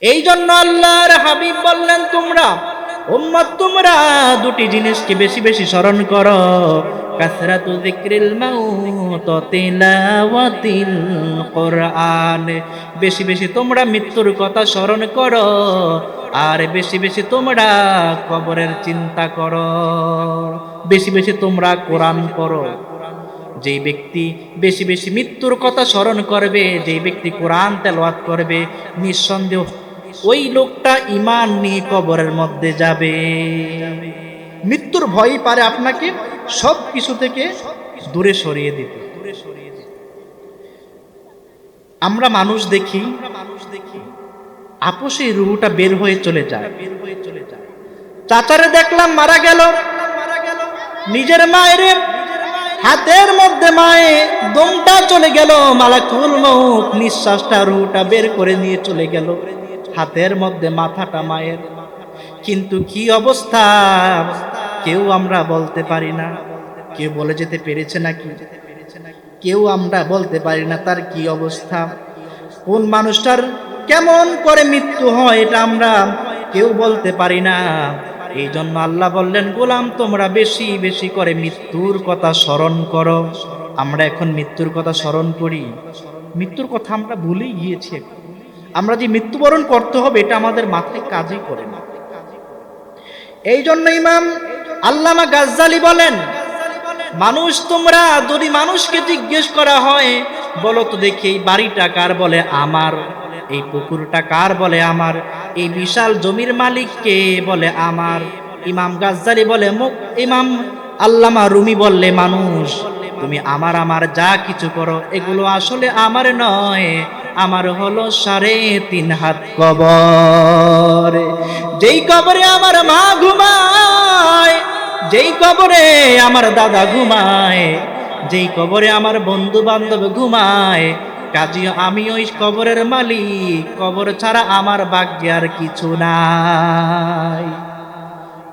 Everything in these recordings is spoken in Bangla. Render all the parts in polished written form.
এই জন্য আল্লাহর হাবিব বললেন, তোমরা উম্মত তোমরা দুটি জিনিসকে বেশি বেশি স্মরণ করো, কাসরাতু যিকরিল মাউত তিলাওয়াতিল কোরআন। বেশি বেশি তোমরা মৃত্যুর কথা স্মরণ করো, আর বেশি বেশি তোমরা কবরের চিন্তা করো, বেশি বেশি তোমরা কোরআন পড়ো। যেই ব্যক্তি বেশি বেশি মৃত্যুর কথা স্মরণ করবে, যেই ব্যক্তি কোরআন তেলাওয়াত করবে, নিঃসন্দেহ ওই লোকটা ঈমান নিয়ে কবরের মধ্যে যাবে। মৃত্যুর ভয়ই পারে আপনাকে সব কিছু থেকে দূরে সরিয়ে দিতে। আমরা মানুষ দেখি আপোষে রুহটা বের হয়ে চলে যায়। চাচারে দেখলাম মারা গেল, নিজের মায়ের হাতের মধ্যে মায়ে দমটা চলে গেল, মালাকুল মউত নিঃশ্বাসটা রুহটা বের করে নিয়ে চলে গেল, হাতের মধ্যে মাথাটা মায়ের। কিন্তু কি অবস্থা কেউ আমরা বলতে পারি না। কেউ বলে যেতে পেরেছে নাকি? কেউ আমরা বলতে পারি না তার কি অবস্থা, কোন মানুষটার কেমন করে মৃত্যু হয়, এটা আমরা কেউ বলতে পারি না। এই জন্য আল্লাহ বললেন, গোলাম তোমরা বেশি বেশি করে মৃত্যুর কথা স্মরণ করো। আমরা এখন মৃত্যুর কথা স্মরণ করি? মৃত্যুর কথা আমরা ভুলেই গিয়েছি। আমরা যে মৃত্যুবরণ করতে হবে এটা আমাদের মাথায় কাজই করে না। এই জন্য ইমাম আল্লামা গাজ্জালি বলেন, মানুষ তোমরা যদি মানুষকে জিজ্ঞেস করা হয়, বলো তো দেখি এই বাড়িটা কার? বলে আমার। এই পুকুরটা কার? বলে আমার। এই বিশাল জমির মালিক কে? বলে আমার। ইমাম গাজ্জালি বলে, ইমাম আল্লামা রুমি বললে, মানুষ তুমি আমার আমার যা কিছু করো এগুলো আসলে আমার নয়, আমার হলো 3.5 হাত কবর। যেই কবরে আমার মা ঘুমায়, যেই কবরে আমার দাদা ঘুমায়, যেই কবরে আমার বন্ধু বান্ধব ঘুমায়, কাজী আমি ওই কবরের মালিক। কবর ছাড়া আমার ভাগ্যে আর কিছু নাই।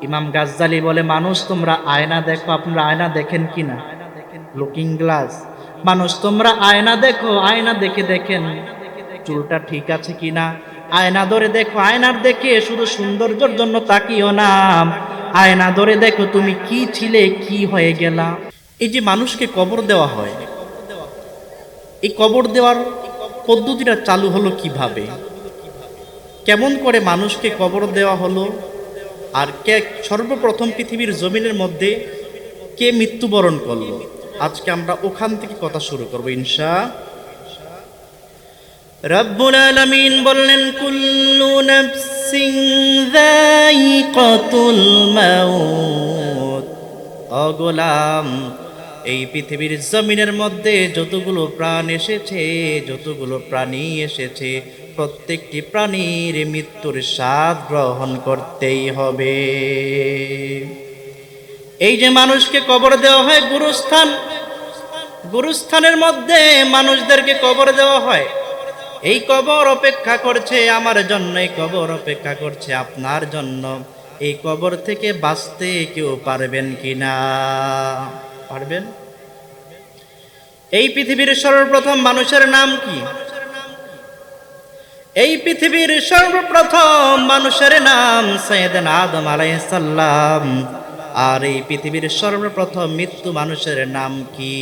ইমাম গাজ্জালি বলে, মানুষ তোমরা আয়না দেখো। আপনারা আয়না দেখেন কিনা? Looking glass. মানুষ তোমরা আয়না দেখো, আয়না দেখে দেখেন চুলটা ঠিক আছে কিনা। আয়না ধরে দেখো, আয়নার দেখে শুধু সৌন্দর্যের জন্য তাকিও না, আয়না ধরে দেখো তুমি কি ছিলে, কি হয়ে গেলা। এই যে মানুষকে কবর দেওয়া হয়, এই কবর দেওয়ার পদ্ধতিটা চালু হলো কিভাবে, কেমন করে মানুষকে কবর দেওয়া হলো, আর কে সর্বপ্রথম পৃথিবীর জমিনের মধ্যে কে মৃত্যুবরণ করলো, আজকে আমরা ওখান থেকে কথা শুরু করবো ইনশাআল্লাহ। রব্বুল আলামিন বললেন, কুল্লু নাফসিন যায়িকাতুল মাউত। ও গোলাম, এই পৃথিবীর জমিনের মধ্যে যতগুলো প্রাণ এসেছে, যতগুলো প্রাণী এসেছে, প্রত্যেকটি প্রাণীর মৃত্যুর স্বাদ গ্রহণ করতেই হবে। এই যে মানুষকে কবর দেওয়া হয় গুরুস্থান, গুরুস্থানের মধ্যে মানুষদেরকে কবর দেওয়া হয়। এই কবর অপেক্ষা করছে আমার জন্য, এই কবর অপেক্ষা করছে আপনার জন্য। এই কবর থেকে বাঁচতে কেউ পারবেন কিনা? পারবেন? এই পৃথিবীর সর্বপ্রথম মানুষের নাম কি? এই পৃথিবীর সর্বপ্রথম মানুষের নাম সাইয়েদনা আদম আলাইহিস সালাম। আর এই পৃথিবীর সর্বপ্রথম মৃত্যু মানুষের নাম কি?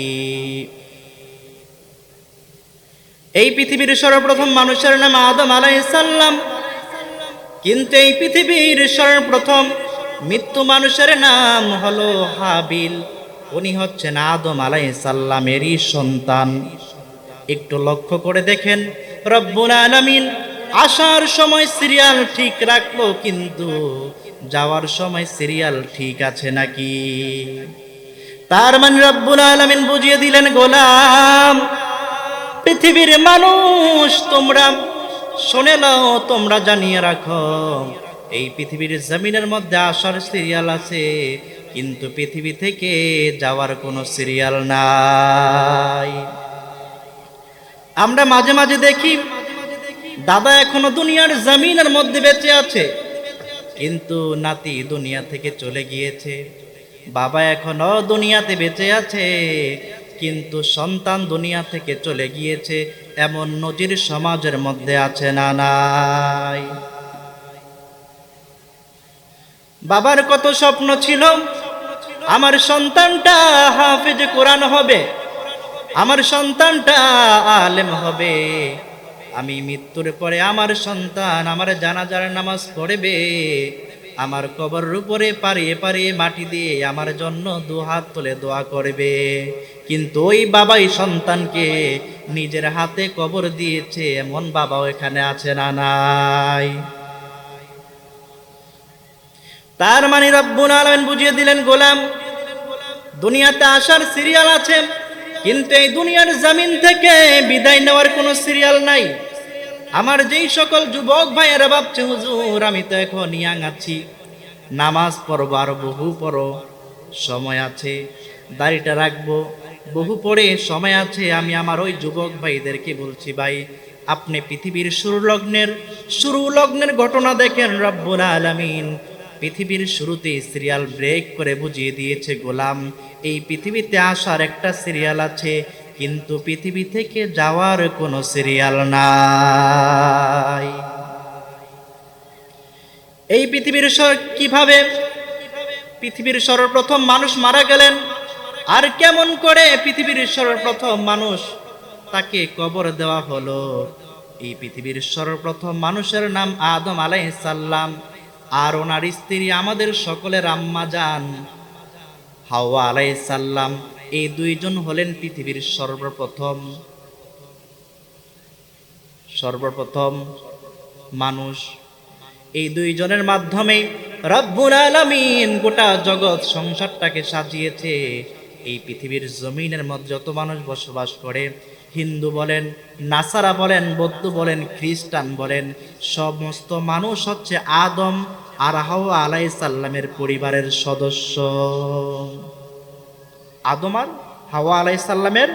এই পৃথিবীর সর্বপ্রথম মানুষের নাম আদম আলাইহিস সালাম, কিন্তু এই পৃথিবীর সর্বপ্রথম মৃত্যু মানুষের নাম হলো হাবিল। উনি হচ্ছেন আদম আলাইহিস সালামেরই সন্তান। একটু লক্ষ্য করে দেখেন, রব্বুল আলামিন আসার সময় সিরিয়াল ঠিক রাখলো, কিন্তু যাওয়ার সময় সিরিয়াল ঠিক আছে নাকি? তার মানে রব্বুল আলামিন বুঝিয়ে দিলেন, গোলাম পৃথিবীর মানুষ তোমরা শুনে নাও, তোমরা জানিয়ে রাখো, এই পৃথিবীর জমিনের মধ্যে আসার সিরিয়াল আছে, কিন্তু পৃথিবী থেকে যাওয়ার কোনো সিরিয়াল নাই। আমরা মাঝে মাঝে দেখি দাদা এখনো দুনিয়ার জমিনের মধ্যে বেঁচে আছে, কিন্তু নাতি দুনিয়া থেকে চলে গিয়েছে। বাবা এখনো দুনিয়াতে বেঁচে আছে, কিন্তু সন্তান দুনিয়া থেকে চলে গিয়েছে, এমন নজির সমাজের মধ্যে আছে না নাই? বাবার কত স্বপ্ন ছিল, আমার সন্তানটা হাফেজ কোরআন হবে, আমার সন্তানটা আলেম হবে, আমি মৃত্যুর পরে আমার সন্তান আমার জানাজার নামাজ পড়বে, আমার কবরের উপরে পারিয়ে পারিয়ে মাটি দিয়ে আমার জন্য দুহাত তুলে দোয়া করবে। কিন্তু ওই বাবাই সন্তানকে নিজের হাতে কবর দিয়েছে, এমন বাবাও এখানে আছে না নাই? তার মানে রব্বুল আলামিন বুঝিয়ে দিলেন, গোলাম দুনিয়াতে আসার সিরিয়াল আছে, কিন্তু এই দুনিয়ার জমিন থেকে বিদায় নেওয়ার কোনো সিরিয়াল নাই। আমার যেই সকল যুবক ভাইয়েরা ভাবছে হুজুর আমি তো এখন ইয়াং আছি, নামাজ পড়বো আর বহু পড়ো, সময় আছে, দাড়িটা রাখবো, বহু পরে সময় আছে, আমি আমার ওই যুবক ভাইদেরকে বলছি, ভাই আপনি পৃথিবীর শুরু লগ্নের ঘটনা দেখেন। রব্বুল আলামিন পৃথিবীর শুরুতেই সিরিয়াল ব্রেক করে বুঝিয়ে দিয়েছে, গোলাম এই পৃথিবীতে আসার একটা সিরিয়াল আছে, কিন্তু পৃথিবী থেকে যাওয়ার কোনো সিরিয়াল নাই। এই পৃথিবীর কিভাবে পৃথিবীর সর্বপ্রথম মানুষ মারা গেলেন, আর কেমন করে পৃথিবীর সর্বপ্রথম মানুষ তাকে কবর দেওয়া হলো? এই পৃথিবীর সর্বপ্রথম মানুষের নাম আদম আলাইহিস সালাম, আর ওনার স্ত্রী আমাদের সকলের আম্মা জান হাওয়া আলাইহিস সালাম। এই দুইজন হলেন পৃথিবীর সর্বপ্রথম মানুষ। এই দুইজনের মাধ্যমে রব্বুল আলামিন গোটা জগৎ সংসারটাকে সাজিয়েছে। এই পৃথিবীর জমিনের মধ্যে যত মানুষ বসবাস করে, হিন্দু বলেন, নাসারা বলেন, বৌদ্ধ বলেন, খ্রিস্টান বলেন, সমস্ত মানুষ হচ্ছে আদম আর হাওয়া আলাইহিস সালামের পরিবারের সদস্য। আদম আর হাওয়া আলাইহিস সালামের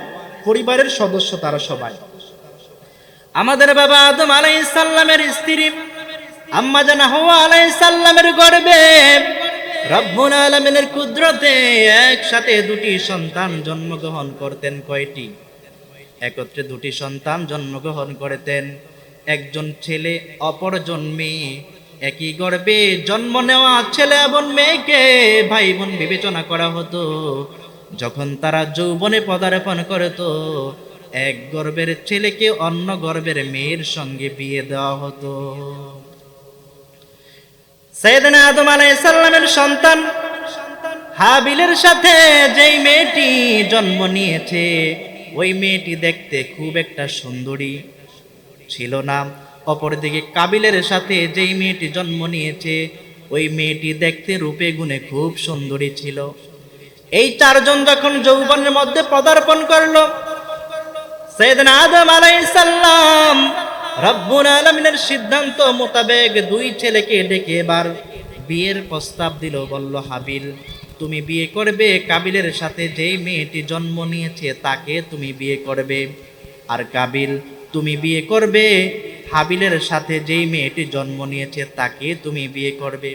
পরিবারের সদস্য তারা সবাই। আমাদের বাবা আদম আলাইহিস সালামের স্ত্রী আম্মা জান হাওয়া আলাইহিস সালামের গর্ভে রব্বুল আলামিনের কুদরতে একসাথে দুটি সন্তান জন্মগ্রহণ করতেন। কয়টি? একত্রে দুটি সন্তান জন্মগ্রহণ করতেন, একজন ছেলে অপরজন মেয়ে। একই গর্ভে জন্ম নেওয়া ছেলে এবং মেয়েকে ভাই বোন বিবেচনা করা হতো। যখন তারা যৌবনে পদার্পণ করত, এক গর্ভের ছেলেকে অন্য গর্ভের মেয়ের সঙ্গে বিয়ে দেওয়া হতো। সাইয়েদনা আদম আলাইহিস সালামের সন্তান হাবিলের সাথে যেই মেয়েটি জন্ম নিয়েছে, ওই মেয়েটি দেখতে খুব একটা সুন্দরী ছিল না। অপরদিকে কাবিলের সাথে যেই মেয়েটি জন্ম নিয়েছে, ওই মেয়েটি দেখতে রূপে গুণে খুব সুন্দরী ছিল। এই চারজন যখন যৌবনের মধ্যে পদার্পণ করলো, সাইয়েদনা আদম আলাইহিস সালাম রব্বুল আলামিনের সিদ্ধান্ত মোতাবেক দুই ছেলেকে ডেকে এবার বিয়ের প্রস্তাব দিল। বলল, হাবিল তুমি বিয়ে করবে, কাবিলের সাথে যেই মেয়েটি জন্ম নিয়েছে তাকে তুমি বিয়ে করবে। আর কাবিল তুমি বিয়ে করবে, হাবিলের সাথে যেই মেয়েটি জন্ম নিয়েছে তাকে তুমি বিয়ে করবে।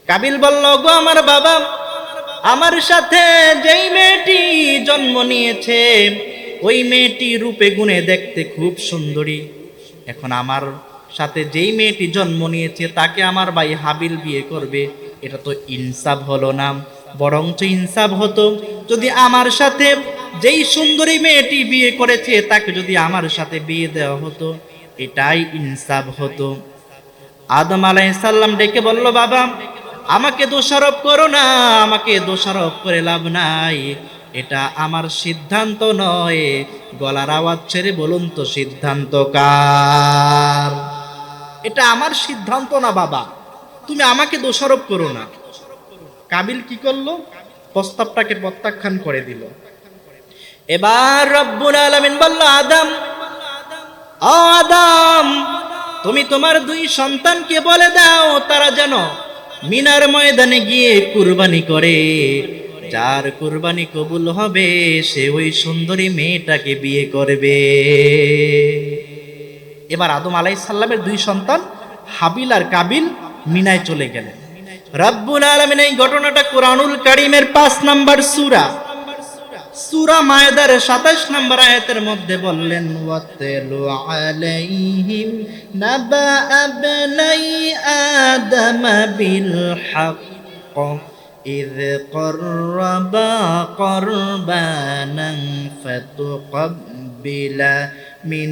কাবিল বলল, গো আমার বাবা, আমার সাথে যেই মেয়েটি জন্ম নিয়েছে ওই মেয়েটি রূপে গুণে দেখতে খুব সুন্দরী। এখন আমার সাথে যেই মেয়েটি জন্ম নিয়েছে তাকে আমার ভাই হাবিল বিয়ে করবে, এটা তো ইনসাফ হলো না। বরঞ্চ ইনসাফ হতো যদি আমার সাথে যেই সুন্দরী মেয়েটি বিয়ে করেছে তাকে যদি আমার সাথে বিয়ে দেওয়া হতো, এটাই ইনসাফ হতো। আদম আলাইহিস সালাম ডেকে বলল, বাবা আমাকে দোষারোপ করো না, আমাকে দোষারোপ করে লাভ নাই, এটা আমার সিদ্ধান্ত নয়। গলার আওয়াজ ছেড়ে বলুন তো সিদ্ধান্ত কার? এটা আমার সিদ্ধান্ত না বাবা, তুমি আমাকে দোষারোপ করো না। কাবিল কি করলো? প্রস্তাবটাকে প্রত্যাখ্যান করে দিল। এবার রব্বুল আলামিন বলল, আদম, ও আদম, তুমি তোমার দুই সন্তানকে বলে দাও তারা যেন মিনার ময়দানে গিয়ে কুরবানি করে। যার কুরবানি কবুল হবে সে ওই সুন্দরী মেয়েটাকে বিয়ে করবে। এবার আদম আলাইহিস সালামের দুই সন্তান হাবিল আর কাবিল মিনায় চলে গেলেন। রব্বুল আলামিন এই ঘটনাটা কুরআনুল কারীমের 5 নম্বর সূরা সূরা মায়েদার ২৭ নম্বর আয়াতের মধ্যে বললেন ওয়াতালু আলাইহিম নাবা আবনাই আদম বিল হক إذ قربا قربانا فتقبل من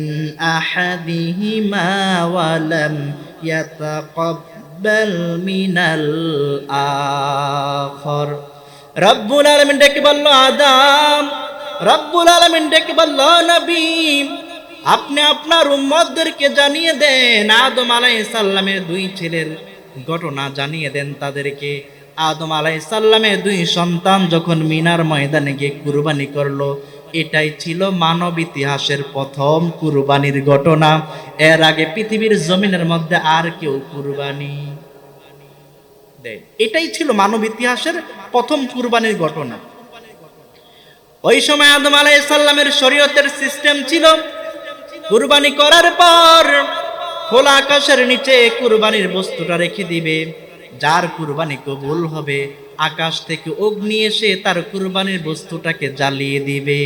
أحدهما ولم يتقبل من الآخر রব্বুল আলামিন ডেকে বলল আদম, রব্বুল আলামিন ডেকে বলল নবী, আপনি আপনার উম্মতদেরকে জানিয়ে দেন আদম আলাইহিস সালামের দুই ছেলের ঘটনা জানিয়ে দেন তাদেরকে। আদম আলাইহিস সালামের দুই সন্তান যখন মিনার ময়দানে গিয়ে কুরবানি করলো, এটাই ছিল মানব ইতিহাসের প্রথম কুরবানির ঘটনা। এর আগে পৃথিবীর জমিনের মধ্যে আর কেউ কুরবানি দেয়, এটাই ছিল মানব ইতিহাসের প্রথম কুরবানির ঘটনা। ওই সময় আদম আলাইহিস সালামের শরীয়তের সিস্টেম ছিল কুরবানি করার পর খোলা আকাশের নিচে কুরবানির বস্তুটা রেখে দিবে, যার কুরবানি কবুল হবে আকাশ থেকে অগ্নি এসে তার কুরবানির বস্তুটাকে জ্বালিয়ে দিবে।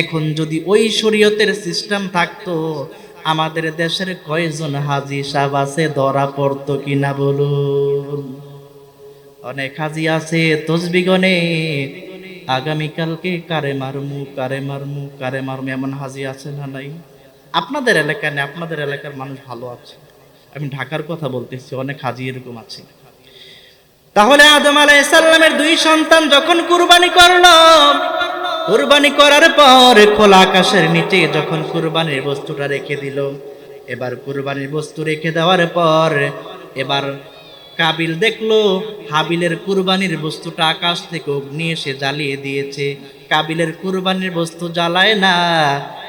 এখন যদি ওই শরীয়তের সিস্টেম থাকতো, আমাদের দেশের কয়জন হাজী সাহেব আছে ধরা পড়তো কিনা বলুন? অনেক হাজী আছে তসবিহ গনে, আগামীকালকে কারে মারমু কারে মারমু কারে মারমু, এমন হাজী আছে না নাই? আপনাদের এলাকায় নেই, আপনাদের এলাকার মানুষ ভালো আছে, আমি ঢাকার কথা বলতেছি, অনেক হাজী এরকম আছে। তাহলে আদম আলাইহিস সালামের দুই সন্তান যখন কুরবানি করলো, কুরবানি করার পর খোলা আকাশের নিচে যখন কুরবানির বস্তুটা রেখে দিল, এবার কুরবানির বস্তু রেখে দেওয়ার পর এবার কাবিল দেখলো হাবিলের কুরবানির বস্তুটা আকাশ থেকে অগ্নি এসে জ্বালিয়ে দিয়েছে। কাবিলের কুরবানির বস্তু জ্বালায় না,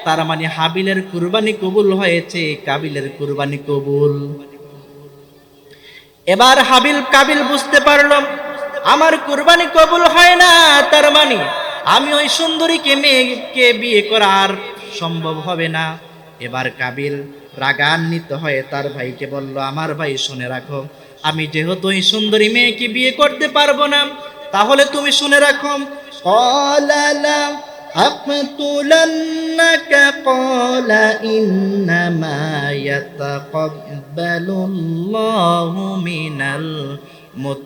তার মানে হাবিলের কুরবানি কবুল হয়েছে, কাবিলের কুরবানি কবুল। এবার কাবিল বুঝতে পারলো আমার কুরবানি কবুল হয় না, তার মানে আমি ওই সুন্দরীকে মেয়েকে বিয়ে করা আর সম্ভব হবে না। এবার কাবিল রাগান্বিত হয়ে তার ভাইকে বলল, আমার ভাই শুনে রাখো, আমি যেহেতু ওই সুন্দরী মেয়েকে বিয়ে করতে পারবো না, তাহলে তুমি শুনে রাখো أقتلنك قال إنما يتقبل الله من المتقين।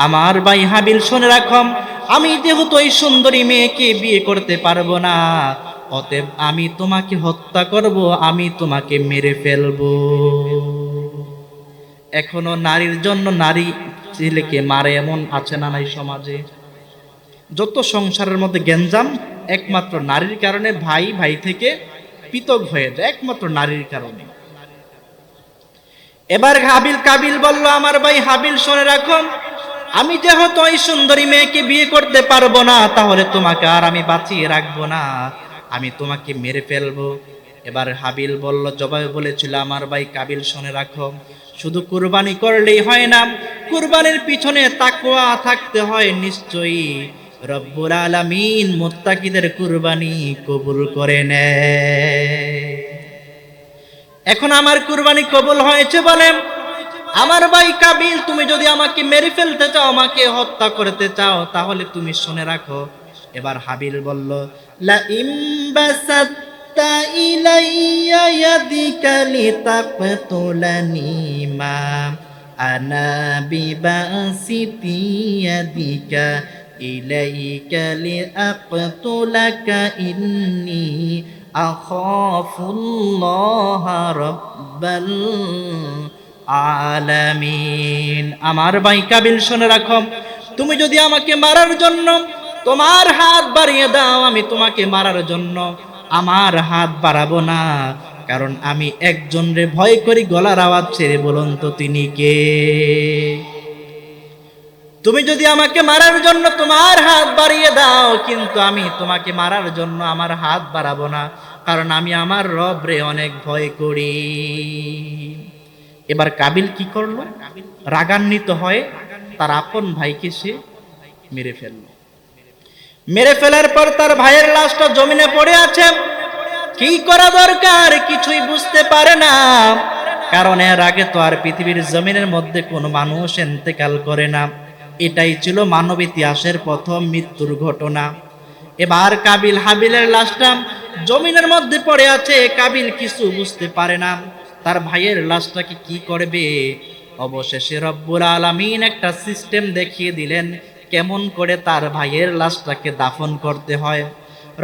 আমার ভাই হাবিল শুনে রাখো, আমি যেহেতু ওই সুন্দরী মেয়েকে বিয়ে করতে পারবো না, অতএব আমি তোমাকে হত্যা করব, আমি তোমাকে মেরে ফেলবো। এখনো নারীর জন্য নারী ছেলেকে মারে এমন আছে না নাই সমাজে? যত সংসারের মধ্যে গ্যাঞ্জাম একমাত্র নারীর কারণে, ভাই ভাই থেকে পৃথক হয়ে যায় একমাত্র নারীর কারণে। এবার কাবিল বলল, আমার ভাই হাবিল শুনে রাখো, আমি যেহেতু ওই সুন্দরী মেয়েকে বিয়ে করতে পারবো না, তাহলে তোমাকে আর আমি বাঁচিয়ে রাখবো না, আমি তোমাকে মেরে ফেলবো। এবার হাবিল বলল, জবাবে বলেছিল, আমার ভাই কাবিল শুনে রাখো, শুধু কুরবানি করলেই হয় না, কুরবানির পিছনে তাকওয়া থাকতে হয় নিশ্চয়ই। রব্বুল আলামিন মুত্তাকিদের কুরবানি কবুল করে নেয়। এখন আমার কুরবানি কবুল হয়েছে বলে, আমার ভাই কাবিল, তুমি যদি আমাকে মেরে ফেলতে চাও, আমাকে হত্যা করতে চাও, তাহলে তুমি শুনে রাখো। এবার হাবিল বলল, লা ইমবাসাত্তা ইলাইয়া ইয়াদিকা লিতাকতুলানি মা আনা বিবাসিতি ইয়াদিকা ইলাইকা লিআকতুলাকা ইন্নী আখাফুল্লাহ রাব্বাল আলামিন। আমার ভাই কাবিল শুনে রাখো, তুমি যদি আমাকে মারার জন্য তোমার হাত বাড়িয়ে দাও, আমি তোমাকে মারার জন্য আমার হাত বাড়াবো না, কারণ আমি একজনরে ভয় করি। গলার আওয়াজ ছেড়ে বলুন তো তিনি কে? তুমি যদি আমাকে মারার জন্য তোমার হাত বাড়িয়ে দাও, কিন্তু আমি তোমাকে মারার জন্য আমার হাত বাড়াবো না, কারণ আমি আমার রবরে অনেক ভয় করি। এবার কাবিল কি করলো? রাগান্বিত হয়ে তার আপন ভাইকে সে মেরে ফেলল। মেরে ফেলার পর তার ভাইয়ের লাশটা জমিনে পড়ে আছে। কি করা দরকার কিছুই বুঝতে পারে না, কারণ এর আগে তো আর পৃথিবীর জমিনের মধ্যে কোনো মানুষ ইন্তেকাল করে না। এটাই ছিল মানব ইতিহাসের প্রথম মৃত্যুর ঘটনা। এবার কাবিল হাবিলের লাশটা জমিনের মধ্যে পড়ে আছে। কাবিল কিছু বুঝতে পারে না তার ভাইয়ের লাশটাকে কি করবে। অবশেষে রব্বুল আলামিন একটা সিস্টেম দেখিয়ে দিলেন কেমন করে তার ভাইয়ের লাশটাকে দাফন করতে হয়।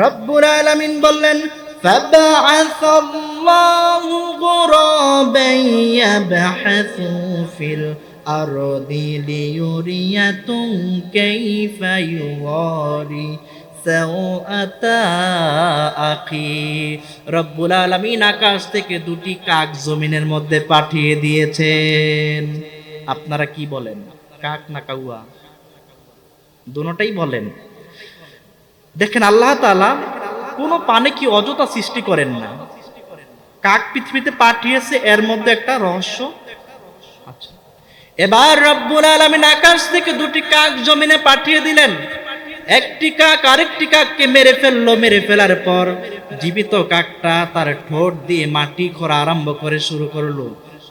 রব্বুল আলামিন বললেন, فبعث الله غرابا يبحث في الأرض ليريكم كيف يواري سوءة أخيه। রব্বুল আলামিন আকাশ থেকে দুটি কাক জমিনের মধ্যে পাঠিয়ে দিয়েছেন। আপনারা কি বলেন, কাক না কাউয়া? দুটোটাই বলেন। দেখেন আল্লাহ তাআলা কোনো পানি কি অযথা সৃষ্টি করেন না। কাক পৃথিবীতে পাঠিয়েছে, এর মধ্যে একটা রহস্য। আচ্ছা, এবার রব্বুল আলামিন আকাশ থেকে দুটি কাক জমিনে পাঠিয়ে দিলেন। একটি কাক আরেকটি কাককে মেরে ফেললো। মেরে ফেলার পর জীবিত কাকটা তার ঠোঁট দিয়ে মাটি খোঁড়া আরম্ভ করে শুরু করলো।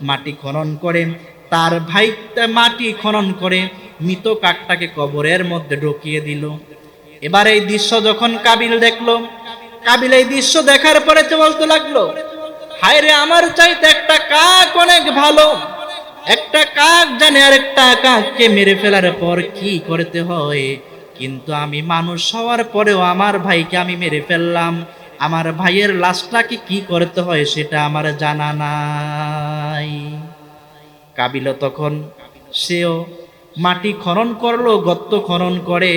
মাটি খনন করে তার ভাই মাটি খনন করে মৃত কাকটাকে কবরের মধ্যে ঢুকিয়ে দিল। এবার এই দৃশ্য যখন কাবিল দেখলো, কাবিল এই দৃশ্য দেখার পরে তো বলতে লাগলো, হায় রে, আমার চাইতে একটা কাক অনেক ভালো। একটা কাক জানে আরেকটা কাককে মেরে ফেলার পর কি করতে হয়, কিন্তু আমি মানুষ হওয়ার পরেও আমার ভাইকে আমি মেরে ফেললাম। আমার ভাইয়ের লাশটাকে কি করতে হয় সেটা আমার জানা নাই। কাবিল তখন সেও মাটি খনন করলো, গর্ত খনন করে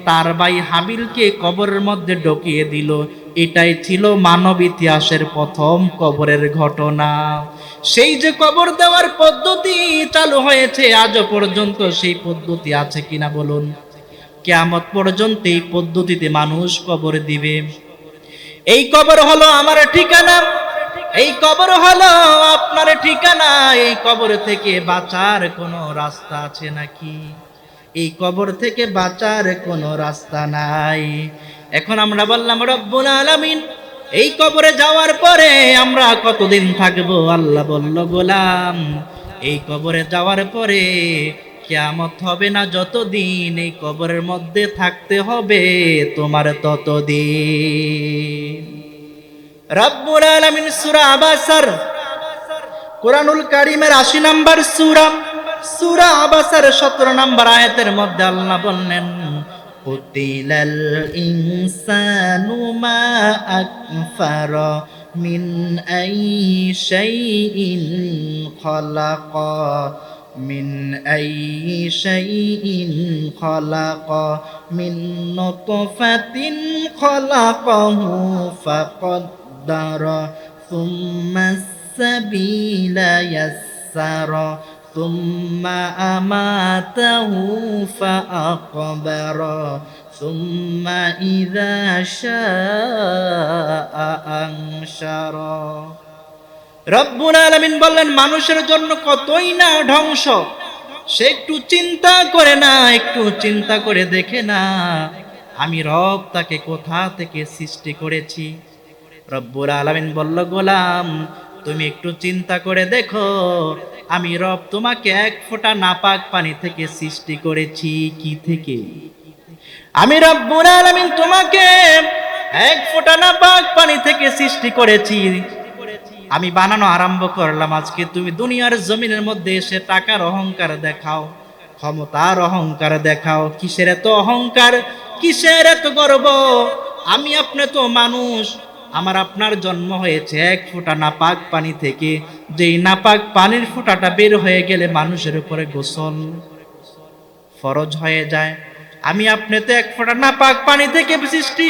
তার ভাই হাবিলকে কবরের মধ্যে ঢুকিয়ে দিল। এটাই ছিল মানব ইতিহাসের প্রথম কবরের ঘটনা। সেই যে কবর দেওয়ার পদ্ধতি চালু হয়েছে আজও পর্যন্ত সেই পদ্ধতি আছে কিনা বলুন? কিয়ামত পর্যন্ত এই পদ্ধতিতে মানুষ কবর দিবে। এই কবর হলো আমার ঠিকানা, এই কবর হলো আপনার ঠিকানা। এই কবর থেকে বাঁচার কোনো রাস্তা আছে নাকি? এই কবর থেকে বাঁচার কোনো রাস্তা নাই। এখন আমরা বললাম রব্বুল আলামিন, এই কবরে যাওয়ার পরে আমরা কতদিন থাকবো? আল্লাহ বলল, গোলাম, এই কবরে যাওয়ার পরে কিয়ামত হবে না যতদিন, এই কবরের মধ্যে থাকতে হবে তোমার ততদিন। রব্বুল আলামিন সূরা আবাসার, কুরআনুল কারীমের ৮০ নম্বর সূরা, সূরা আবাসার ১৭ নম্বর আয়াতের মধ্যে আল্লাহ বললেন, কুতিলাল ইনসানু মা আকফারা মিন আইয়ি শাইইন খালাকা মিন আইয়ি শাইইন খালাকা মিন নুতফাতিন খালাকাহু ফাকাদ্দারা সুম্মা সাবিলা ইয়াসসারা সুম্মা আমাতাহু ফাআকবারা সুম্মা ইযা শাআ আনশারা। রব্বুল আলামিন বললেন, মানুষের জন্য কতই না ধ্বংস, সে একটু চিন্তা করে না, একটু চিন্তা করে দেখে না আমি রব তাকে কোথা থেকে সৃষ্টি করেছি। রব্বুল আলামিন বলল, গোলাম, তুমি একটু চিন্তা করে দেখো, আমি রব তোমাকে এক ফোঁটা নাপাক পানি থেকে সৃষ্টি করেছি। কি থেকে? আমি রব্বুল আলামিন তোমাকে এক ফোঁটা নাপাক পানি থেকে সৃষ্টি করেছি। আমি বানানো আরম্ভ করলাম, আজকে তুমি দুনিয়ার জমিনের মধ্যে এসে টাকার অহংকার দেখাও, ক্ষমতার অহংকার দেখাও। কিসের এত অহংকার, কিসের এত গর্ব? আমি আপনি তো মানুষ, আমার আপনার জন্ম হয়েছে এক ফোঁটা নাপাক পানি থেকে। যেই নাপাক পানির ফোঁটাটা বের হয়ে গেলে মানুষের উপরে গোসল ফরজ হয়ে যায়। আমি আপনি তো এক ফোঁটা নাপাক পানি থেকে সৃষ্টি।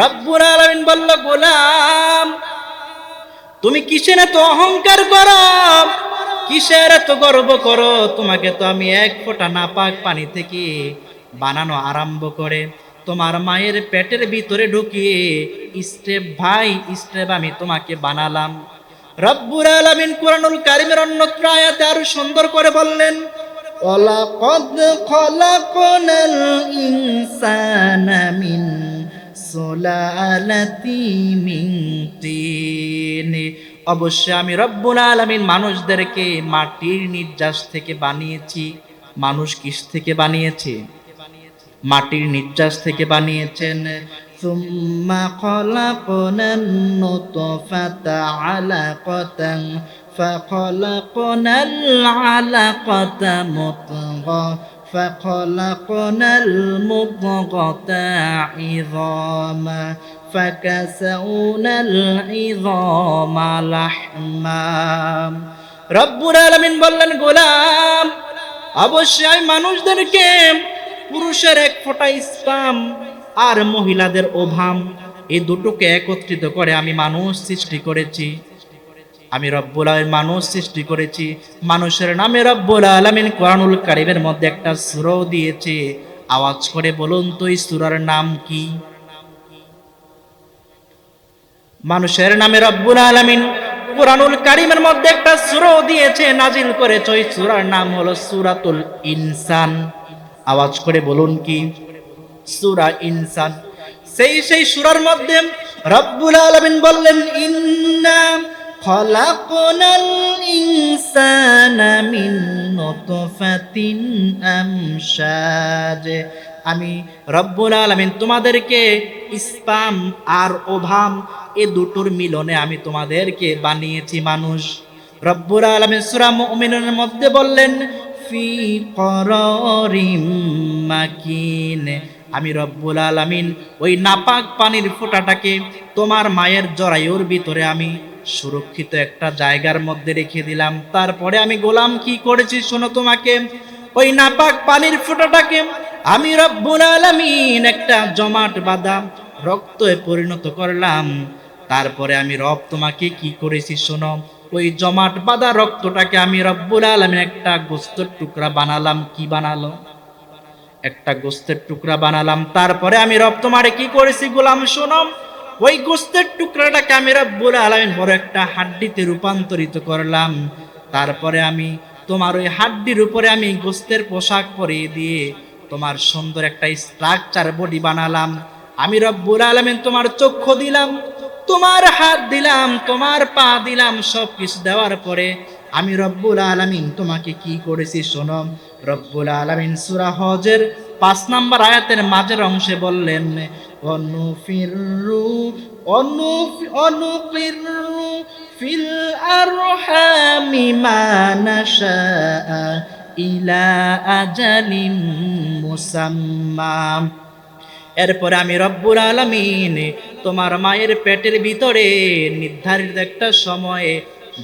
রব্বুল আলামিন বলল, গোলাম, তুমি কিসের এত অহংকার করো, কিসের এত গর্ব করো? তোমাকে তো আমি এক ফোঁটা নাপাক পানি থেকে বানানো আরম্ভ করে তোমার মায়ের পেটের ভিতরে ঢুকিয়ে স্টেপ বাই স্টেপ আমি তোমাকে বানালাম। রব্বুল আলামিন কুরআনুল কারীমের অন্যত্র আয়াতে আরো সুন্দর করে বললেন, ওয়ালাকাদ খালাকনাল ইনসানা মিন সুলালাতি মিন তিন। অবশ্যই আমি রব্বুল আলামিন মানুষদেরকে মাটির নির্যাস থেকে বানিয়েছি। মানুষ কিস থেকে বানিয়েছে? মাটির নির্যাস থেকে বানিয়েছেন। সুম্মা খলাকনান নুতফাতা আলাকাতান ফাখলাকনাল আলাকাতা মুদগা ফাখলাকনাল মুদগাতা ইযামা ফাকাসাউনাল ইযামা লাহমা। রব্বুল আলামিন বললেন, গোলাম, অবশ্যই মানুষদেরকে পুরুষের এক ফোঁটা স্পাম আর মহিলাদের ওভাম, এই দুটোকে একত্রিত করে আমি মানুষ সৃষ্টি করেছি। আমি রব্বুল আলামিন মানুষ সৃষ্টি করেছি। মানুষের নামে রব্বুল আলামিন কোরআনুল কারীমের মধ্যে একটা সূরা দিয়েছে। আওয়াজ করে বলুন তো এই সূরার নাম কি? মানুষের নামে রব্বুল আলামিন কোরআনুল কারীমের মধ্যে একটা সূরা দিয়েছে, নাজিল করেছে। ওই সূরার নাম হলো সূরাতুল ইনসান। আওয়াজ করে বলুন কি? সূরা ইনসান। সেই সূরার মধ্যে রব্বুল আলামিন বললেন, ইন্না খলাকনাল ইনসানা মিন নুতফাতিন আমশাজ। আমি রব্বুল আলামিন তোমাদেরকে স্পাম আর ওভাম এ দুটোর মিলনে আমি তোমাদেরকে বানিয়েছি মানুষ। রব্বুল আলামিন সূরা মুমিনুনের মধ্যে বললেন, ফি করারিম মাকিন। আমি রব্বুল আলামিন ওই নাপাক পানির ফোঁটাটাকে তোমার মায়ের জরায়ুর ভিতরে আমি সুরক্ষিত একটা জায়গার মধ্যে রেখে দিলাম। তারপরে আমি গোলাম কি করেছি শোনো তোমাকে। ওই নাপাক পানির ফোঁটাটাকে আমি রব্বুল আলামিন একটা জমাট বাঁধা রক্তে পরিণত করলাম। তারপরে আমি রব তোমাকে কি করেছি শোনো। ওই জমাট বাঁধা রক্তটাকে আমি রব্বুল আলামিন একটা গোস্তের টুকরা বানালাম। কি বানালো? একটা গোস্তের টুকরা বানালাম। তারপরে আমি রব তোমারে কি করেছি গোলাম শোনো। ওই গোস্তের টুকরাটাকে আমি রব্বুল আলামিন বড় একটা হাড্ডিতে রূপান্তরিত করলাম। তারপরে আমি তোমার ওই হাড্ডির উপরে আমি গোস্তের পোশাক পরিয়ে দিয়ে তোমার সুন্দর একটা স্ট্রাকচার বডি বানালাম। আমি রব্বুল আলামিন তোমার চক্ষু দিলাম, তোমার হাত দিলাম, তোমার পা দিলাম। সব কিছু দেওয়ার পরে আমি রব্বুল আলামিন তোমাকে কি করেছি শোনো। রব্বুল আলামিন সূরা হজের 5 নম্বর আয়াতের মাঝের অংশে বললেন, অনুকিরু ফিল আরহামি মা নাশা ইলা আজালিম মুসাম্মা। এরপরে আমি রব্বুল আলামিন তোমার মায়ের পেটের ভিতরে নির্ধারিত একটা সময়ে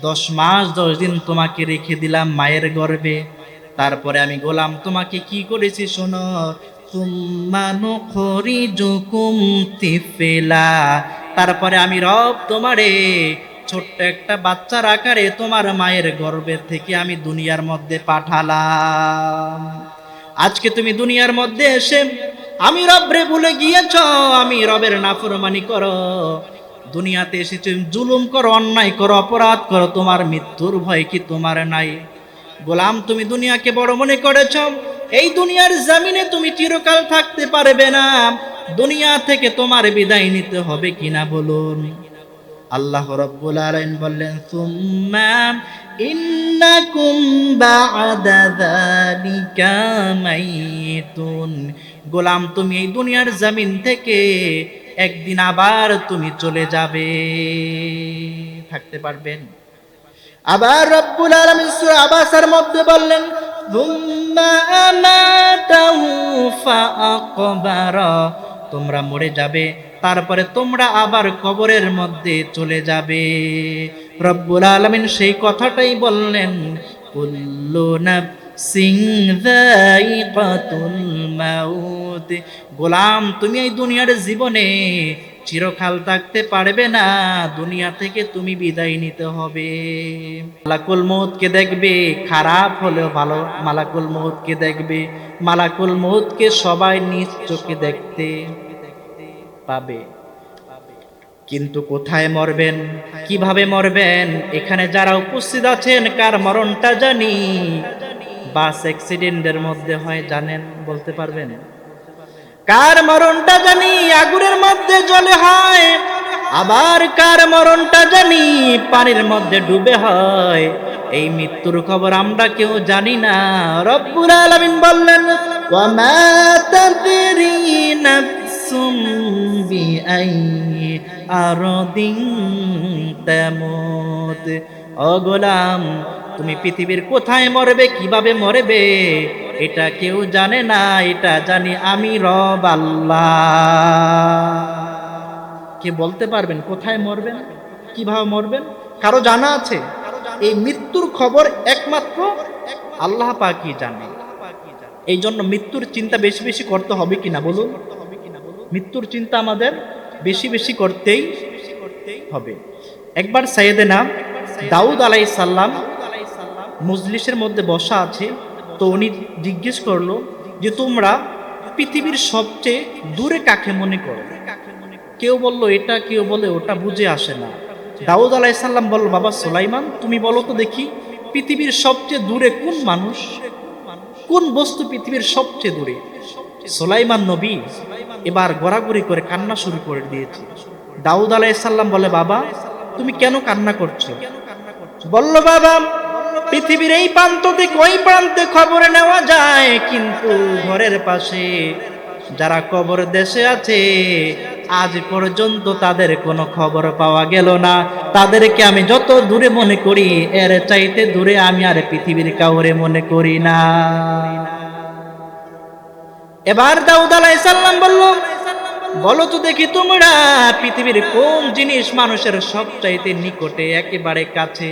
10 মাস 10 দিন তোমাকে রেখে দিলাম মায়ের গর্ভে। তারপরে আমি গোলাম তোমাকে কি করেছি শোনো। সুম্মা নুখরিজুকুম তিফলা। তারপরে আমি রব তোমারে ছোট্ট একটা বাচ্চার আকারে তোমার মায়ের গর্ভে থেকে আমি দুনিয়ার মধ্যে পাঠালাম। আজকে তুমি দুনিয়ার মধ্যে এসে আমি রবরে ভুলে গিয়েছ, আমি রবের নাফরমানি করো। দুনিয়াতে এসে তুমি জুলুম করো, অন্যায় করো, অপরাধ করো। তোমার মৃত্যুর ভয় কি তোমার নাই? গোলাম তুমি দুনিয়াকে বড় মনে করেছ। এই দুনিয়ার জমিনে তুমি চিরকাল থাকতে পারবে না। দুনিয়া থেকে তোমার বিদায় নিতে হবে কিনা বলুন। আল্লাহ রাব্বুল আলামিন বললেন, সুম্মা ইন্নাকুম বা'দা যালিকা মাইতুন। গোলাম তুমি এই দুনিয়ার জমিন থেকে একদিন আবার তুমি চলে যাবে, থাকতে পারবেন? আবার রব্বুল আলামিন সূরা আবাসার মধ্যে বললেন, সুম্মা আমাতাহু ফাআকবারা। তোমরা মরে যাবে, তারপরে তোমরা আবার কবরের মধ্যে চলে যাবে। রব্বুল আলামিন সেই কথাটাই বললেন, কুল্লু নাফসিন যায়িকাতুল মাউত। গোলাম তুমি এই দুনিয়ার জীবনে চিরকাল থাকতে পারবে না, দুনিয়া থেকে তুমি বিদায় নিতে হবে। মালাকুল মউতকে দেখবে, খারাপ হলেও ভালো মালাকুল মউতকে দেখবে। মালাকুল মউতকে সবাই নিজ চোখে দেখতে পাবে, কিন্তু কোথায় মরবেন, কিভাবে মরবেন, এখানে যারা উপস্থিত আছেন কার মরণটা জানি। বাস অ্যাক্সিডেন্টের মধ্যে হয় জানেন, বলতে পারবেন? কার মরণটা জানি আগুনের মধ্যে জ্বলে হয়, আবার কার মরণটা জানি পানির মধ্যে ডুবে হয়। এই মৃত্যুর খবর আমরা কেউ জানি না। রব্বুল আলামিন বললেন, ওয়া মা তাদরি নাফসুম বিআইয়ি আরদিন তামুত। ও গোলাম, তুমি পৃথিবীর কোথায় মরবে, কিভাবে মরবে, এটা কেউ জানে না, এটা জানি আমি রব আল্লাহ। কে বলতে পারবেন কোথায় মরবেন, কিভাবে মরবেন? কারো জানা আছে? এই মৃত্যুর খবর একমাত্র আল্লাহ পাকই জানে। এই জন্য মৃত্যুর চিন্তা বেশি বেশি করতে হবে কিনা বলুন? মৃত্যুর চিন্তা আমাদের বেশি বেশি করতেই হবে। একবার সাইয়েদেনা দাউদ আলাইহিস সালাম মজলিসের মধ্যে বসা আছে, তো উনি জিজ্ঞেস করলো যে তোমরা পৃথিবীর সবচেয়ে দূরে কাকে মনে করো? কেউ বলল এটা, কেউ বলে ওটা, বুঝে আসে না। দাউদ আলাইহিস সালাম বলল, বাবা সুলাইমান, তুমি বলো তো দেখি পৃথিবীর সবচেয়ে দূরে কোন মানুষ, কোন বস্তু পৃথিবীর সবচেয়ে দূরে? সুলাইমান নবী এবার গড়াগড়ি করে কান্না শুরু করে দিয়েছে। দাউদ আলাইহিস সালাম বলে, বাবা তুমি কেন কান্না করছো? বলল, বাবা পৃথিবীর এই প্রান্ত থেকে ওই প্রান্তে খবর নেওয়া যায়, কিন্তু ঘরের পাশে যারা কবর দেশে আছে আজ পর্যন্ত তাদের কোনো খবর পাওয়া গেল না। তাদেরকে আমি যত দূরে মনে করি, এর চাইতে দূরে আমি আর পৃথিবীর কাউরে মনে করি না। এবার দাউদ আলাইহিস সালাম বলল, বলো তো দেখি তোমরা পৃথিবীর কোন জিনিস মানুষের সবচাইতে নিকটে, একেবারে কাছে?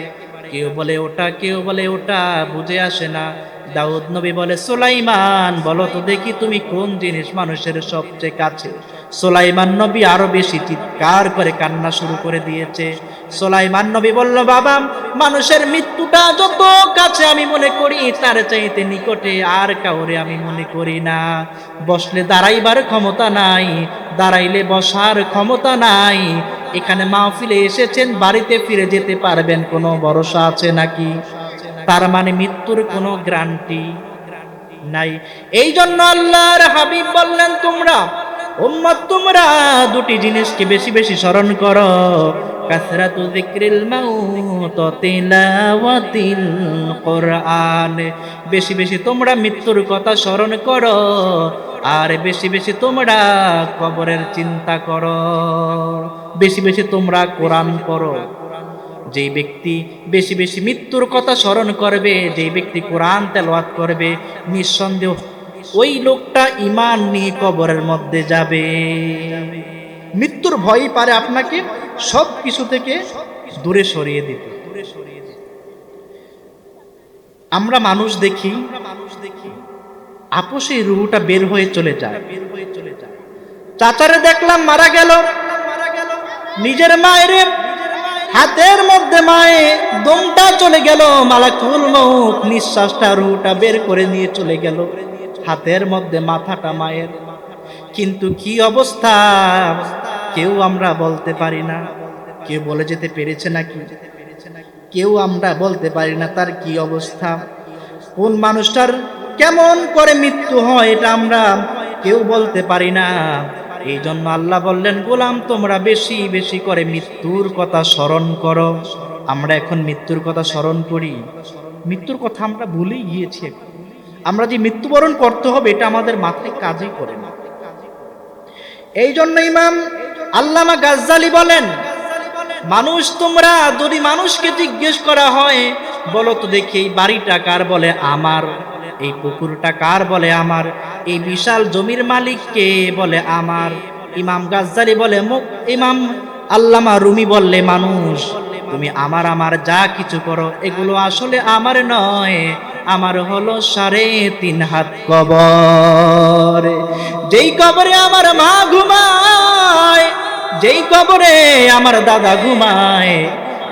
কেউ বলে ওটা, কেউ বলে ওটা, বুঝে আসে না। দাউদ নবী বলে, সুলাইমান বলো তো দেখি তুমি কোন জিনিস মানুষের সবচেয়ে কাছে? সুলাইমান নবী আরো বেশি চিৎকার করে কান্না শুরু করে দিয়েছে। সুলাইমান নবী বলল, বাবা মানুষের মৃত্যুটা যত কাছে আমি মনে করি, তার চাইতে নিকটে আর কাউরে আমি মনে করি না। বসলে দাঁড়াইবার ক্ষমতা নাই, দাঁড়াইলে বসার ক্ষমতা নাই। এখানে মাহফিলে এসেছেন, বাড়িতে ফিরে যেতে পারবেন কোনো ভরসা আছে নাকি? তার মানে মৃত্যুর কোনো গ্যারান্টি নাই। এই জন্য আল্লাহর হাবিব বললেন, তোমরা উম্মত তোমরা দুটি জিনিসকে বেশি বেশি স্মরণ করো, কাসরাতু যিকরিল মাউত তিলাওয়াতিল কুরআন। বেশি বেশি তোমরা মৃত্যুর কথা স্মরণ করো, আর বেশি বেশি তোমরা কবরের চিন্তা করো, বেশি বেশি তোমরা কোরআন পড়ো। যেই ব্যক্তি বেশি বেশি মৃত্যুর কথা স্মরণ করবে, যেই ব্যক্তি কোরআন তেলাওয়াত করবে, নিঃসন্দেহ ওই লোকটা ঈমান নিয়ে কবরের মধ্যে যাবে। মৃত্যুর ভয়ই পারে আপনাকে সব কিছু থেকে দূরে সরিয়ে দিতে। আমরা মানুষ দেখি আপোষে রুহটা বের হয়ে চলে যায়। চাচারে দেখলাম মারা গেল, নিজের মায়ের হাতের মধ্যে মায়ে দমটা চলে গেল, মালাকুল মউত নিঃশ্বাসটা রুহটা বের করে নিয়ে চলে গেল, হাতের মধ্যে মাথাটা মায়ের। কিন্তু কি অবস্থা কেউ আমরা বলতে পারি না। কেউ বলে যেতে পেরেছে নাকি? কেউ আমরা বলতে পারি না তার কি অবস্থা, কোন মানুষটার কেমন করে মৃত্যু হয়, এটা আমরা কেউ বলতে পারি না। এই জন্য আল্লাহ বললেন, গোলাম তোমরা বেশি বেশি করে মৃত্যুর কথা স্মরণ করো। আমরা এখন মৃত্যুর কথা স্মরণ করি? মৃত্যুর কথা আমরা ভুলেই গিয়েছি। আমরা যে মৃত্যুবরণ করতে হবে এটা আমাদের মাথায় কাজই করে না। এই জন্য ইমাম আল্লামা গাজ্জালি বলেন, মানুষ তোমরা যদি মানুষকে জিজ্ঞেস করা হয়, বলো তো দেখি এই বাড়িটা কার, বলে আমার। এই পুকুরটা কার, বলে আমার। এই বিশাল জমির মালিক কে, বলে আমার। ইমাম গাজ্জালি বলে, ইমাম আল্লামা রুমি বললে, মানুষ তুমি আমার আমার যা কিছু করো এগুলো আসলে আমার নয়, আমার হলো 3.5 হাত কবর। যেই কবরে আমার মা ঘুমায়, যেই কবরে আমার দাদা ঘুমায়,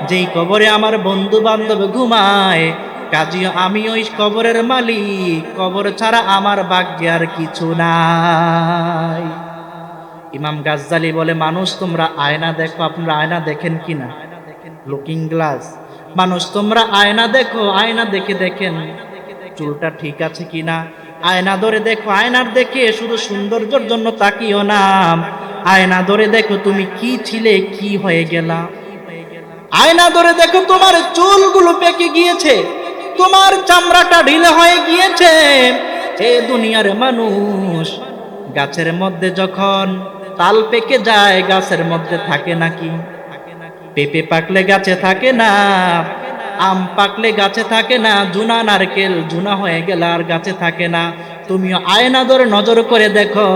যেই কবরে আমার বন্ধু বান্ধব ঘুমায়, কাজী আমি ওই কবরের মালিক। কবর ছাড়া আমার ভাগ্যে আর কিছু নাই। ইমাম গাজ্জালি বলে, মানুষ তোমরা আয়না দেখো। আপনারা আয়না দেখেন কিনা? Looking glass. মানুষ তোমরা আয়না দেখো, আয়না দেখে দেখেন চুলটা ঠিক আছে কিনা। আয়না ধরে দেখো, আয়নার দেখে শুধু সৌন্দর্যের জন্য তাকিও না, আয়না ধরে দেখো তুমি কি ছিলে, কি হয়ে গেলা। আয়না ধরে দেখো তোমার চুলগুলো পেকে গিয়েছে, তোমার চামড়াটা ঢিলে হয়ে গিয়েছে। এ দুনিয়ার মানুষ, গাছের মধ্যে যখন তাল পেকে যায় গাছের মধ্যে থাকে নাকি? পেঁপে পাকলে গাছে থাকে না, আম পাকলে গাছে থাকে না, জুনা নারকেল জুনা হয়ে গেলে আর গাছে থাকে না। তুমিও আয়না ধরে নজর করে দেখো,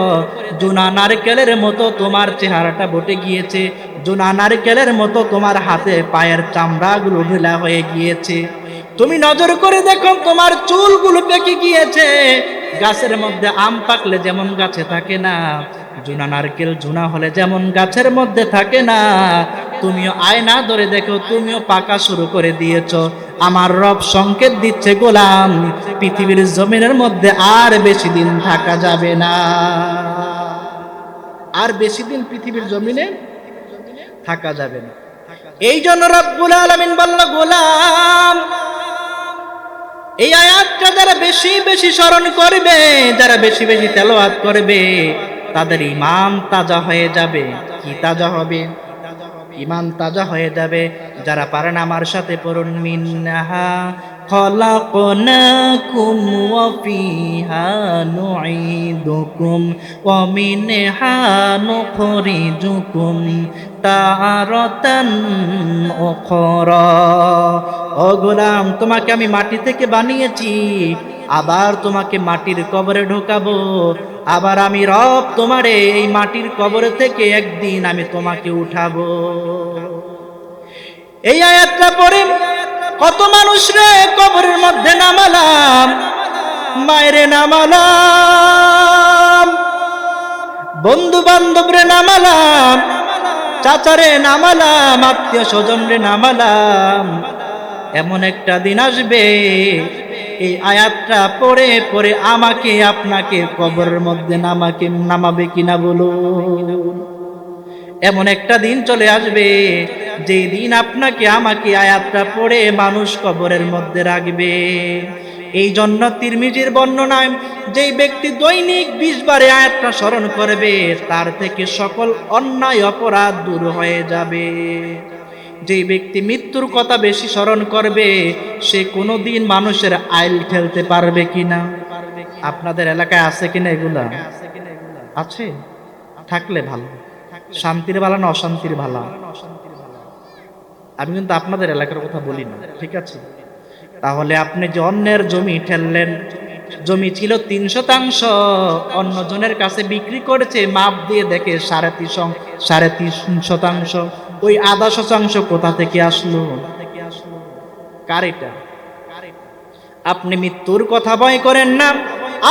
জুনা নারকেলের মতো তোমার চেহারাটা বটে গিয়েছে, জুনা নারকেলের মতো তোমার হাতে পায়ের চামড়াগুলো ঢিলা হয়ে গিয়েছে। তুমি নজর করে দেখো তোমার চুলগুলো পেকে গিয়েছে। গাছের মধ্যে আম পাকলে যেমন গাছে থাকে না, জুনা নারকেল জুনা হলে যেমন গাছের মধ্যে থাকে না, তুমিও আয়না ধরে দেখো, তুমিও পাকা শুরু করে দিয়েছো। আমার রব সংকেত দিচ্ছে, গোলাম পৃথিবীর জমিনের মধ্যে আর বেশি দিন থাকা যাবে না, আর বেশি দিন পৃথিবীর জমিনে থাকা যাবে না। এই জন্য রব্বুল আলামিন বলল, গোলাম এই আয়াতটা যারা বেশি বেশি স্মরণ করবে, যারা বেশি বেশি তেলাওয়াত করবে, তাদের ঈমান তাজা হয়ে যাবে। কি তাজা হবে? ঈমান তাজা হয়ে যাবে। যারা পারেন আমার সাথে পড়ুন, মিনহা খলাকনাকুম ওয়া ফিহা নুঈদুকুম ওয়া মিনহা নুখরিজুকুম তারাতান উখরা। ও গোলাম, তোমাকে আমি মাটি থেকে বানিয়েছি, আবার তোমাকে মাটির কবরে ঢোকাবো। আবার আমি রব তোমারে এই মাটির কবরে থেকে একদিন আমি তোমাকে উঠাবো। এই আয়াতটা পড়ে কত মানুষ রে কবরের মধ্যে নামালাম, মায়েরে নামালাম, বন্ধু বান্ধব রে নামালাম, চাচারে নামালাম, আত্মীয় স্বজন রে নামালাম। এমন একটা দিন আসবে, এই আয়াতটা পড়ে পড়ে আমাকে আপনাকে কবরের মধ্যে নামাবে কিনা বলুন? এমন একটা দিন চলে আসবে, যে দিন আপনাকে আমাকে আয়াতটা পড়ে মানুষ কবরের মধ্যে রাখবে। এই জন্য তিরমিজির বর্ণনায়, যেই ব্যক্তি দৈনিক 20 বারে আয়াতটা স্মরণ করবে, তার থেকে সকল অন্যায় অপরাধ দূর হয়ে যাবে। যে ব্যক্তি মৃত্যুর কথা বেশি স্মরণ করবে, সে কোনোদিন মানুষের আইল ঠেলতে পারবে কিনা? আপনাদের এলাকায় আছে কিনা এগুলা? আছে? থাকলে ভালো। শান্তির ভালা না অশান্তির ভালা? আমি কিন্তু আপনাদের এলাকার কথা বলি না, ঠিক আছে? তাহলে আপনি যে অন্যের জমি ঠেললেন, জমি ছিল 3 শতাংশ, অন্য জনের কাছে বিক্রি করেছে, মাপ দিয়ে দেখে 3.5 শতাংশ। ওই 0.5 শতাংশ কোথা থেকে আসলো? কার এটা? আপনি মৃত্যুর কথা ভয় করেন না।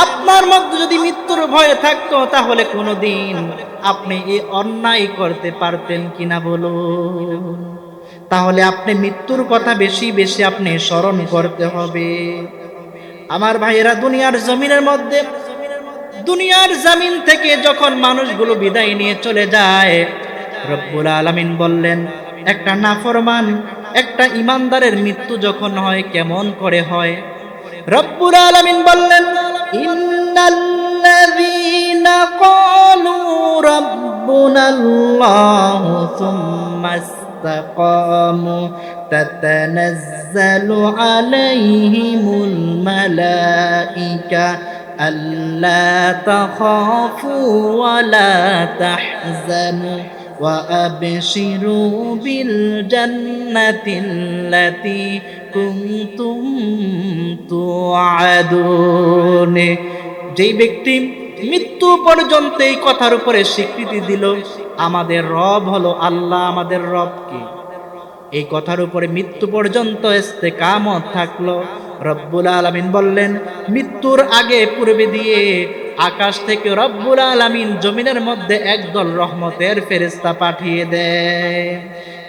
আপনার মধ্যে যদি মৃত্যুর ভয় থাকতো, তাহলে কোনোদিন আপনি এই অন্যায় করতে পারতেন কিনা বলুন? তাহলে আপনি মৃত্যুর কথা বেশি বেশি আপনি স্মরণ করতে হবে। আমার ভাইয়েরা, দুনিয়ার জমিনের মধ্যে, দুনিয়ার জমিন থেকে যখন মানুষগুলো বিদায় নিয়ে চলে যায়, রব্বুল আলামিন বললেন, একটা নাফরমান, একটা ইমানদারের মৃত্যু যখন হয় কেমন করে হয়? রব্বুল আলামিন বললেন, ইন্নাল্লাযীনা ক্বালু রাব্বুনাল্লাহু সুম্মা ইসতাকামু তাতানাজ্জালু আলাইহিমুল মালাইকা আল্লা তাখাফু ওয়া লা তাহজানু ওয়া আবশিরু বিল জান্নাতিল্লাতী কুনতুম তুআদুন। যেই ব্যক্তি মৃত্যু পর্যন্ত এই কথার উপরে স্বীকৃতি দিল, আমাদের রব হলো আল্লাহ, আমাদের রব কি, এই কথার উপরে মৃত্যু পর্যন্ত ইস্তেকামত থাকলো, রব্বুল আলামিন বললেন, মৃত্যুর আগে পূর্বে দিয়ে আকাশ থেকে রব্বুল আলামিন জমিনের মধ্যে একদল রহমতের ফেরেশতা পাঠিয়ে দেয়।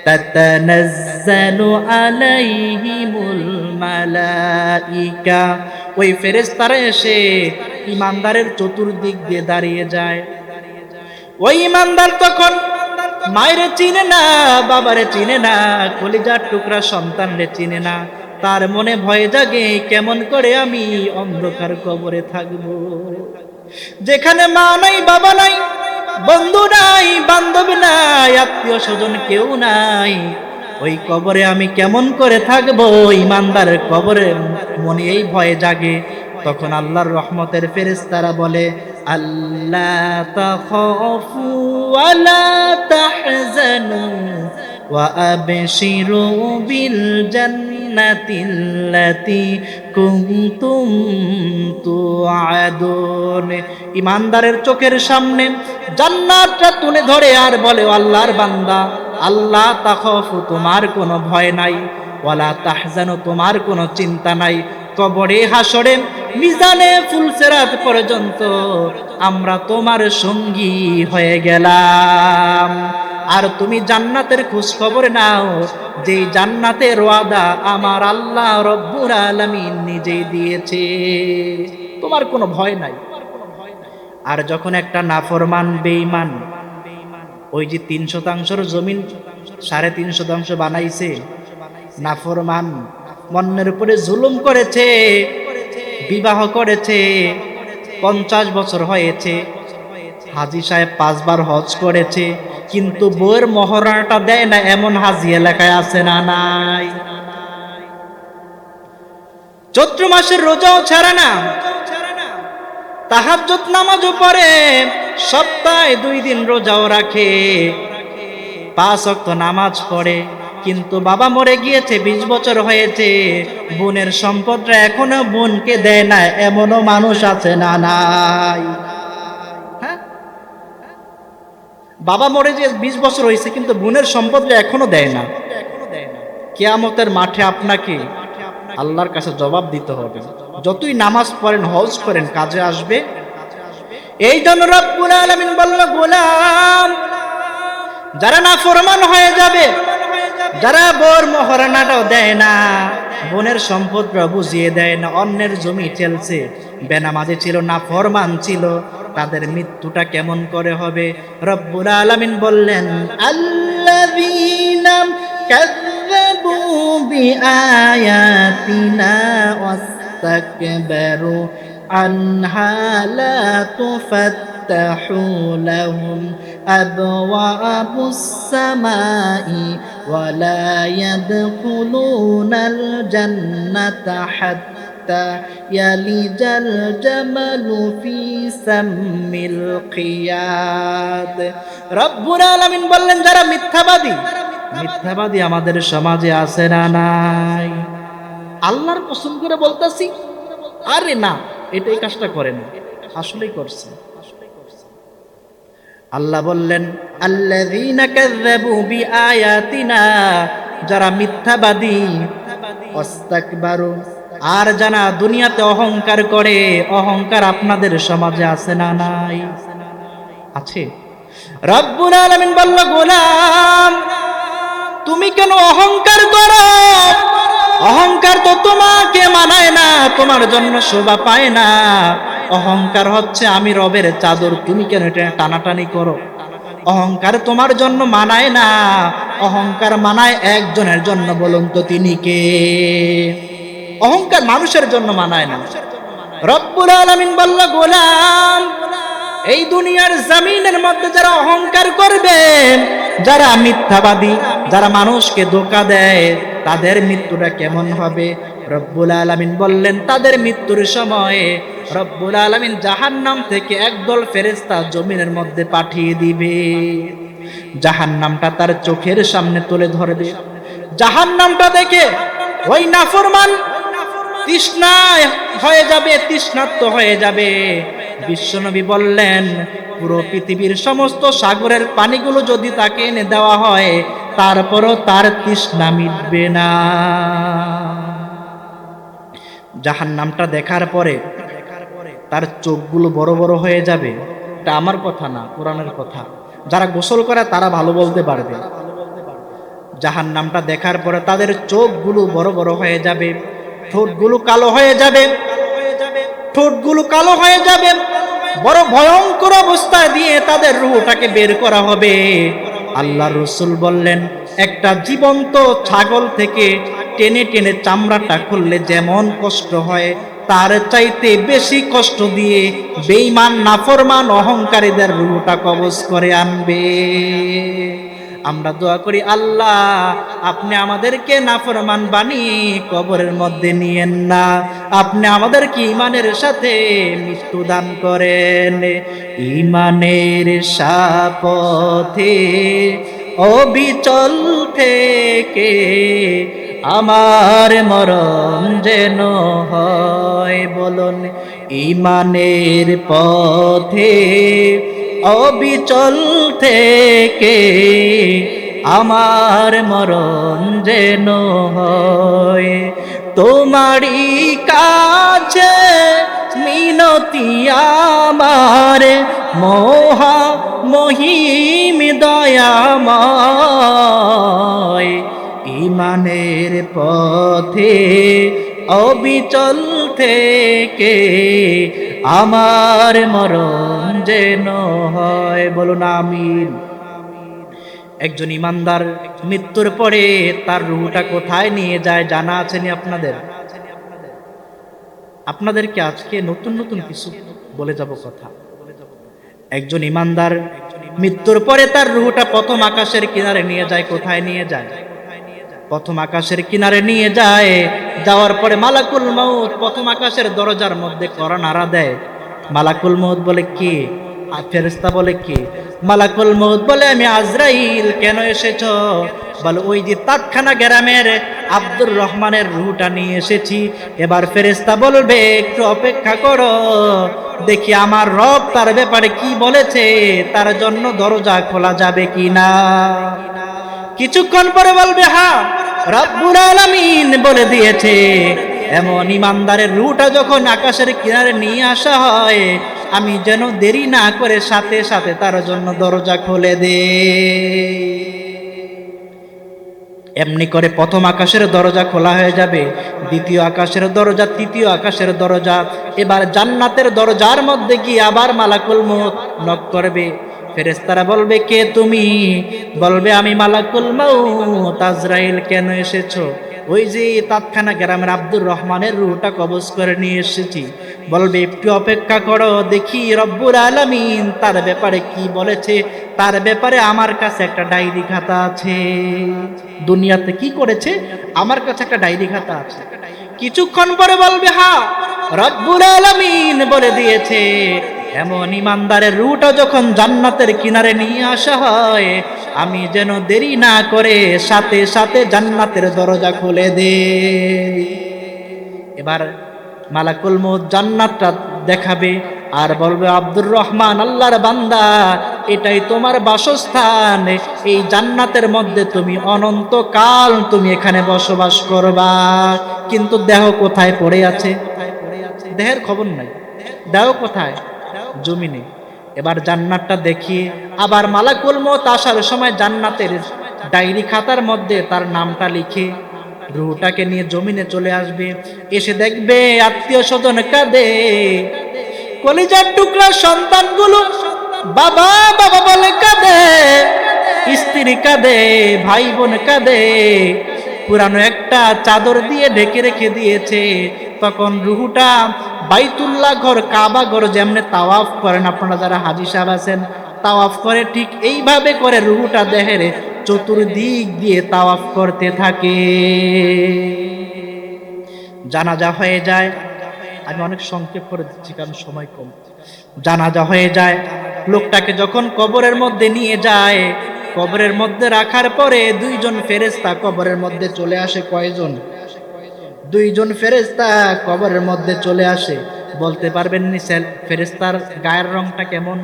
তাতানাজ্জালু আলাইহিমুল মালাইকা, ওই ফেরেশতারা এসে ইমানদারের চতুর্দিক দিয়ে দাঁড়িয়ে যায়। ওই ইমানদার তখন মায়েরে চিনে না, বাবারে চিনে না, কলিজার টুকরা সন্তানরে চিনে না। তার মনে ভয় জাগে, কেমন করে আমি অন্ধকার কবরে থাকবো, যেখানে মা নাই, বাবা নাই, বন্ধু নাই, বান্ধব নাই, আত্মীয় স্বজন কেউ নাই। ওই কবরে আমি কেমন করে থাকবো? ইমানদারের কবরে মনে এই ভয়ে জাগে। তখন আল্লাহর রহমতের ফেরেশতারা বলে, আল্লা তাখাফু ওয়া লা তাহজানু ওয়া আবশিরু বিল জান্নাতিল্লাতী কুনতুম তুআদুন। ইমানদারের চোখের সামনে জান্নাতটা তুলে ধরে আর বলে, আল্লাহর বান্দা, আল্লাহ তাখাফু, তোমার কোনো ভয় নাই, ওয়ালা তাহজানু, তোমার কোনো চিন্তা নাই। কবরে, হাসরে, মিজানে, ফুলসিরাত পর্যন্ত আমরা তোমার সঙ্গী হয়ে গেলাম। আর তুমি জান্নাতের খোঁজ খবর নাও, যে জান্নাতের ওয়াদা আমার আল্লাহ রব্বুল আলামিন নিজেই দিয়েছে। তোমার কোনো ভয় নাই। আর যখন একটা নাফরমান বেঈমান ওই যে 3% জমিন 3.5% বানাইছে, নাফরমান মনের উপরে জুলুম করেছে, বিবাহ করেছে, 50 বছর হয়েছে, হাজী সাহেব 5 বার হজ করেছে, কিন্তু বউয়ের মহরানাটা দেয় না, এমন হাজী এলাকায় আছে না নাই? চৈত্র মাসের রোজাও ছাড়ে না, তাহাজ্জুদ নামাজও পড়ে, সপ্তাহে 2 দিন রোজাও রাখে, 5 ওয়াক্ত নামাজ পড়ে, কিন্তু বাবা মরে গিয়েছে, 20 বছর হয়েছে, বোনের সম্পদটা এখনো বোনকে দেয় না, এমনও মানুষ আছে না নাই? হ্যাঁ, বাবা মরে যে 20 বছর হয়েছে, কিন্তু বোনের সম্পদটা এখনো দেয় না। কিয়ামতের মাঠে আপনাকে আল্লাহর কাছে জবাব দিতে হবে। যতই নামাজ পড়েন, হজ করেন, কাজে আসবে। এই জন্য রব্বুল আলামিন বলল, গোলাম, যারা নাফরমান হয়ে যাবে, যারা বোর মহরানাটাও দেয় না, বোনের সম্পদটা বুঝিয়ে দেয় না, অন্যের জমি চলছে, বেনামাজি ছিল, নাফরমান ছিল, তাদের মৃত্যুটা কেমন করে হবে? রব্বুল আলামিন বললেন, আল্লাযীনা কাযযাবু বিআয়াতিনা ওয়াস্তাকবারু আনহা লা তুফাত্তাহু লাহুম আবওয়াবুস সামাই ওয়া লা ইয়াদখুলুনাল জান্নাতা হাত্তা ইয়ালিজাল জামালু ফি সাম্মিল খিয়াদ। রব্বুল আলামিন বললেন, যারা মিথ্যাবাদী আমাদের সমাজে আছে না নাই? আল্লাহর কসম করে বলতাছি, আরে না, এটাই কাজটা করে না, আসলেই করছে। আল্লাহ বললেন, আল্লাযীনা কাযযাবু বিআয়াতিনা, যারা মিথ্যাবাদী, ওয়াস্তাকবারু, আর যারা দুনিয়াতে অহংকার করে। অহংকার আপনাদের সমাজে আছে না নাই? আছে। রব্বুল আলামিন বলল, গোলাম, তুমি কেন অহংকার করো? অহংকার তো তোমাকে মানায় না, তোমার জন্য শোভা পায় না। অহংকার হচ্ছে আমি রবের চাদর, তুমি কেন এটা টানাটানি করো? অহংকার তোমার জন্য মানায় না, অহংকার মানায় একজনের জন্য। বলুন তো তিনি কে? অহংকার মানুষের জন্য মানায় না। রব্বুল আলামিন বলল, গোলাম, এই দুনিয়ার জমিনের মধ্যে যারা অহংকার করবে, যারা মিথ্যাবাদী, যারা মানুষকে ধোঁকা দেয়, তাদের মৃত্যুটা কেমন হবে? রব্বুল আলামিন বললেন, তাদের মৃত্যুর সময়ে রব্বুল আলামিন জাহান্নাম থেকে একদল ফেরেশতা জমিনের মধ্যে পাঠিয়ে দিবে। জাহান্নামটা তার চোখের সামনে তুলে ধরবে। জাহান্নামটা দেখে ওই নাফরমান তৃষ্ণায় হয়ে যাবে, তৃষ্ণার্ত হয়ে যাবে। বিশ্বনবী বললেন, পুরো পৃথিবীর সমস্ত সাগরের পানিগুলো যদি তাকে এনে দেওয়া হয়, তারপরও তার তৃষ্ণা মিটবে না। জাহান্নামটা দেখার পরে তার চোখগুলো বড় বড় হয়ে যাবে। এটা আমার কথা না, কোরআনের কথা। যারা গোসল করে তারা ভালো বলতে পারবে। জাহান্নামটা দেখার পরে তাদের চোখগুলো বড় বড় হয়ে যাবে, ঠোঁটগুলো কালো হয়ে যাবে, ঠোঁটগুলো কালো হয়ে যাবে। বড় ভয়ঙ্কর অবস্থায় দিয়ে তাদের রূহটাকে বের করা হবে। আল্লাহর রাসূল বললেন, একটা জীবন্ত ছাগল থেকে টেনে টেনে চামড়াটা খুললে যেমন কষ্ট হয়, তার চাইতে বেশি কষ্ট দিয়ে বেঈমান, নাফরমান, অহংকারীদের রূহটা কবজ করে আনবে। আমরা দোয়া করি, আল্লাহ আপনি আমাদেরকে নাফরমান বানিয়ে কবরের মধ্যে নিয়েন না, আপনি আমাদেরকে ঈমানের সাথে মৃত্যু দান করেন। ঈমানের সাপথে অবিচল থেকে আমার মরণ যেন হয়, বলুন। ঈমানের পথে অবিচল থেকে আমার মরণ যেন হয়। তোমারই কাছে মিনতি আমার মহা মহিম দয়াময়, ঈমানের পথে অবিচল থেকে আমার মরণ যেন হয়, বলুন আমিন। একজন ইমানদার মৃত্যুর পরে তার রূহটা কোথায় নিয়ে যায় জানা আছে নি আপনাদের? আপনাদেরকে আজকে নতুন নতুন কিছু বলে যাব কথা। একজন ইমানদার মৃত্যুর পরে তার রূহটা প্রথম আকাশের কিনারে নিয়ে যায়। কোথায় নিয়ে যায়? প্রথম আকাশের কিনারে নিয়ে যায়। যাওয়ার পরে মালাকুল মউত প্রথম আকাশের দরজার মধ্যে কড়া নাড়া দেয়। মালাকুল মউত বলে কে? আর ফেরেশতা বলে কে? মালাকুল মউত বলে আমি আজরাইল। কেন এসেছো? বলে ওই যে তাৎখানা গ্রামের আব্দুর রহমানের রূহটা নিয়ে এসেছি। এবার ফেরেশতা বলবে একটু অপেক্ষা করো, দেখি আমার রব তার ব্যাপারে কি বলেছে, তার জন্য দরজা খোলা যাবে কিনা। কিছুক্ষণ পরে বলবে হ্যাঁ, রব্বুল আলামিন বলে দিয়েছে। এমন ইমানদারের রূহটা যখন আকাশের কিনারে নিয়ে আসা হয়, আমি যেন দেরি না করে সাথে সাথে তার জন্য দরজা খুলে দে। এমনি করে প্রথম আকাশের দরজা খোলা হয়ে যাবে, দ্বিতীয় আকাশের দরজা, তৃতীয় আকাশের দরজা। এবার জান্নাতের দরজার মধ্যে গিয়ে আবার মালাকুল মউত নক করবে। ফেরেশতারা বলবে কে তুমি? বলবে আমি মালাকুল মউত আজরাইল। কেন এসেছো? ওই যে তাৎখানা গ্রামের আব্দুর রহমানের রূহটা কবজ করে নিয়ে এসেছি। বলবে একটু অপেক্ষা করো, দেখি রব্বুল আলামিন তার ব্যাপারে কি বলেছে। তার ব্যাপারে আমার কাছে একটা ডায়েরি খাতা আছে। দুনিয়াতে কি করেছে আমার কাছে একটা ডায়েরি খাতা আছে। কিছুক্ষণ পরে বলবে হ্যাঁ, রব্বুল আলামিন বলে দিয়েছে। এমন ইমানদারের রূহটা যখন জান্নাতের কিনারে নিয়ে আসা হয়, আমি যেন দেরি না করে সাথে সাথে জান্নাতের দরজা খুলে দে। এবার মালাকুল মউত জান্নাতটা দেখাবে আর বলবে আব্দুর রহমান, আল্লাহর বান্দা, এটাই তোমার বাসস্থান। এই জান্নাতের মধ্যে তুমি অনন্তকাল তুমি এখানে বসবাস করবা। কিন্তু দেহ কোথায় পড়ে আছে? দেহের খবর নাই। দেহ কোথায়? জমিনে। এবার জান্নাতটা দেখিয়ে আবার মালাকুল মউত আসার সময় জান্নাতের ডায়েরি খাতার মধ্যে তার নামটা লিখে রূহটাকে নিয়ে জমিনে চলে আসবে। এসে দেখবে আত্মীয় স্বজন কাঁদে, কলিজার টুকরা সন্তানগুলো বাবা বাবা বলে কাঁদে, স্ত্রী কাঁদে, ভাই বোন কাঁদে। পুরানো একটা চাদর দিয়ে ঢেকে রেখে দিয়েছে। তখন রূহটা বাইতুল্লাহ ঘর, কাবা ঘর যেমনে তাওয়াফ করেন আপনারা যারা হাজী সাহেব আছেন, তাওয়াফ করে ঠিক এইভাবে করে রূহটা দেহের চতুর্দিক দিয়ে তাওয়াফ করতে থাকে। জানাজা হয়ে যায়। আমি অনেক সংক্ষেপ করে দিচ্ছি কারণ সময় কম। জানাজা হয়ে যায়। লোকটাকে যখন কবরের মধ্যে নিয়ে যায়, কবরের মধ্যে রাখার পরে দুইজন ফেরেশতা কবরের মধ্যে চলে আসে। কয়জন? দুইজন ফেরেশতা কবরের মধ্যে চলে আসে। বলতে পারবেন নি ফেরেশতার গায়ের রংটা কেমন?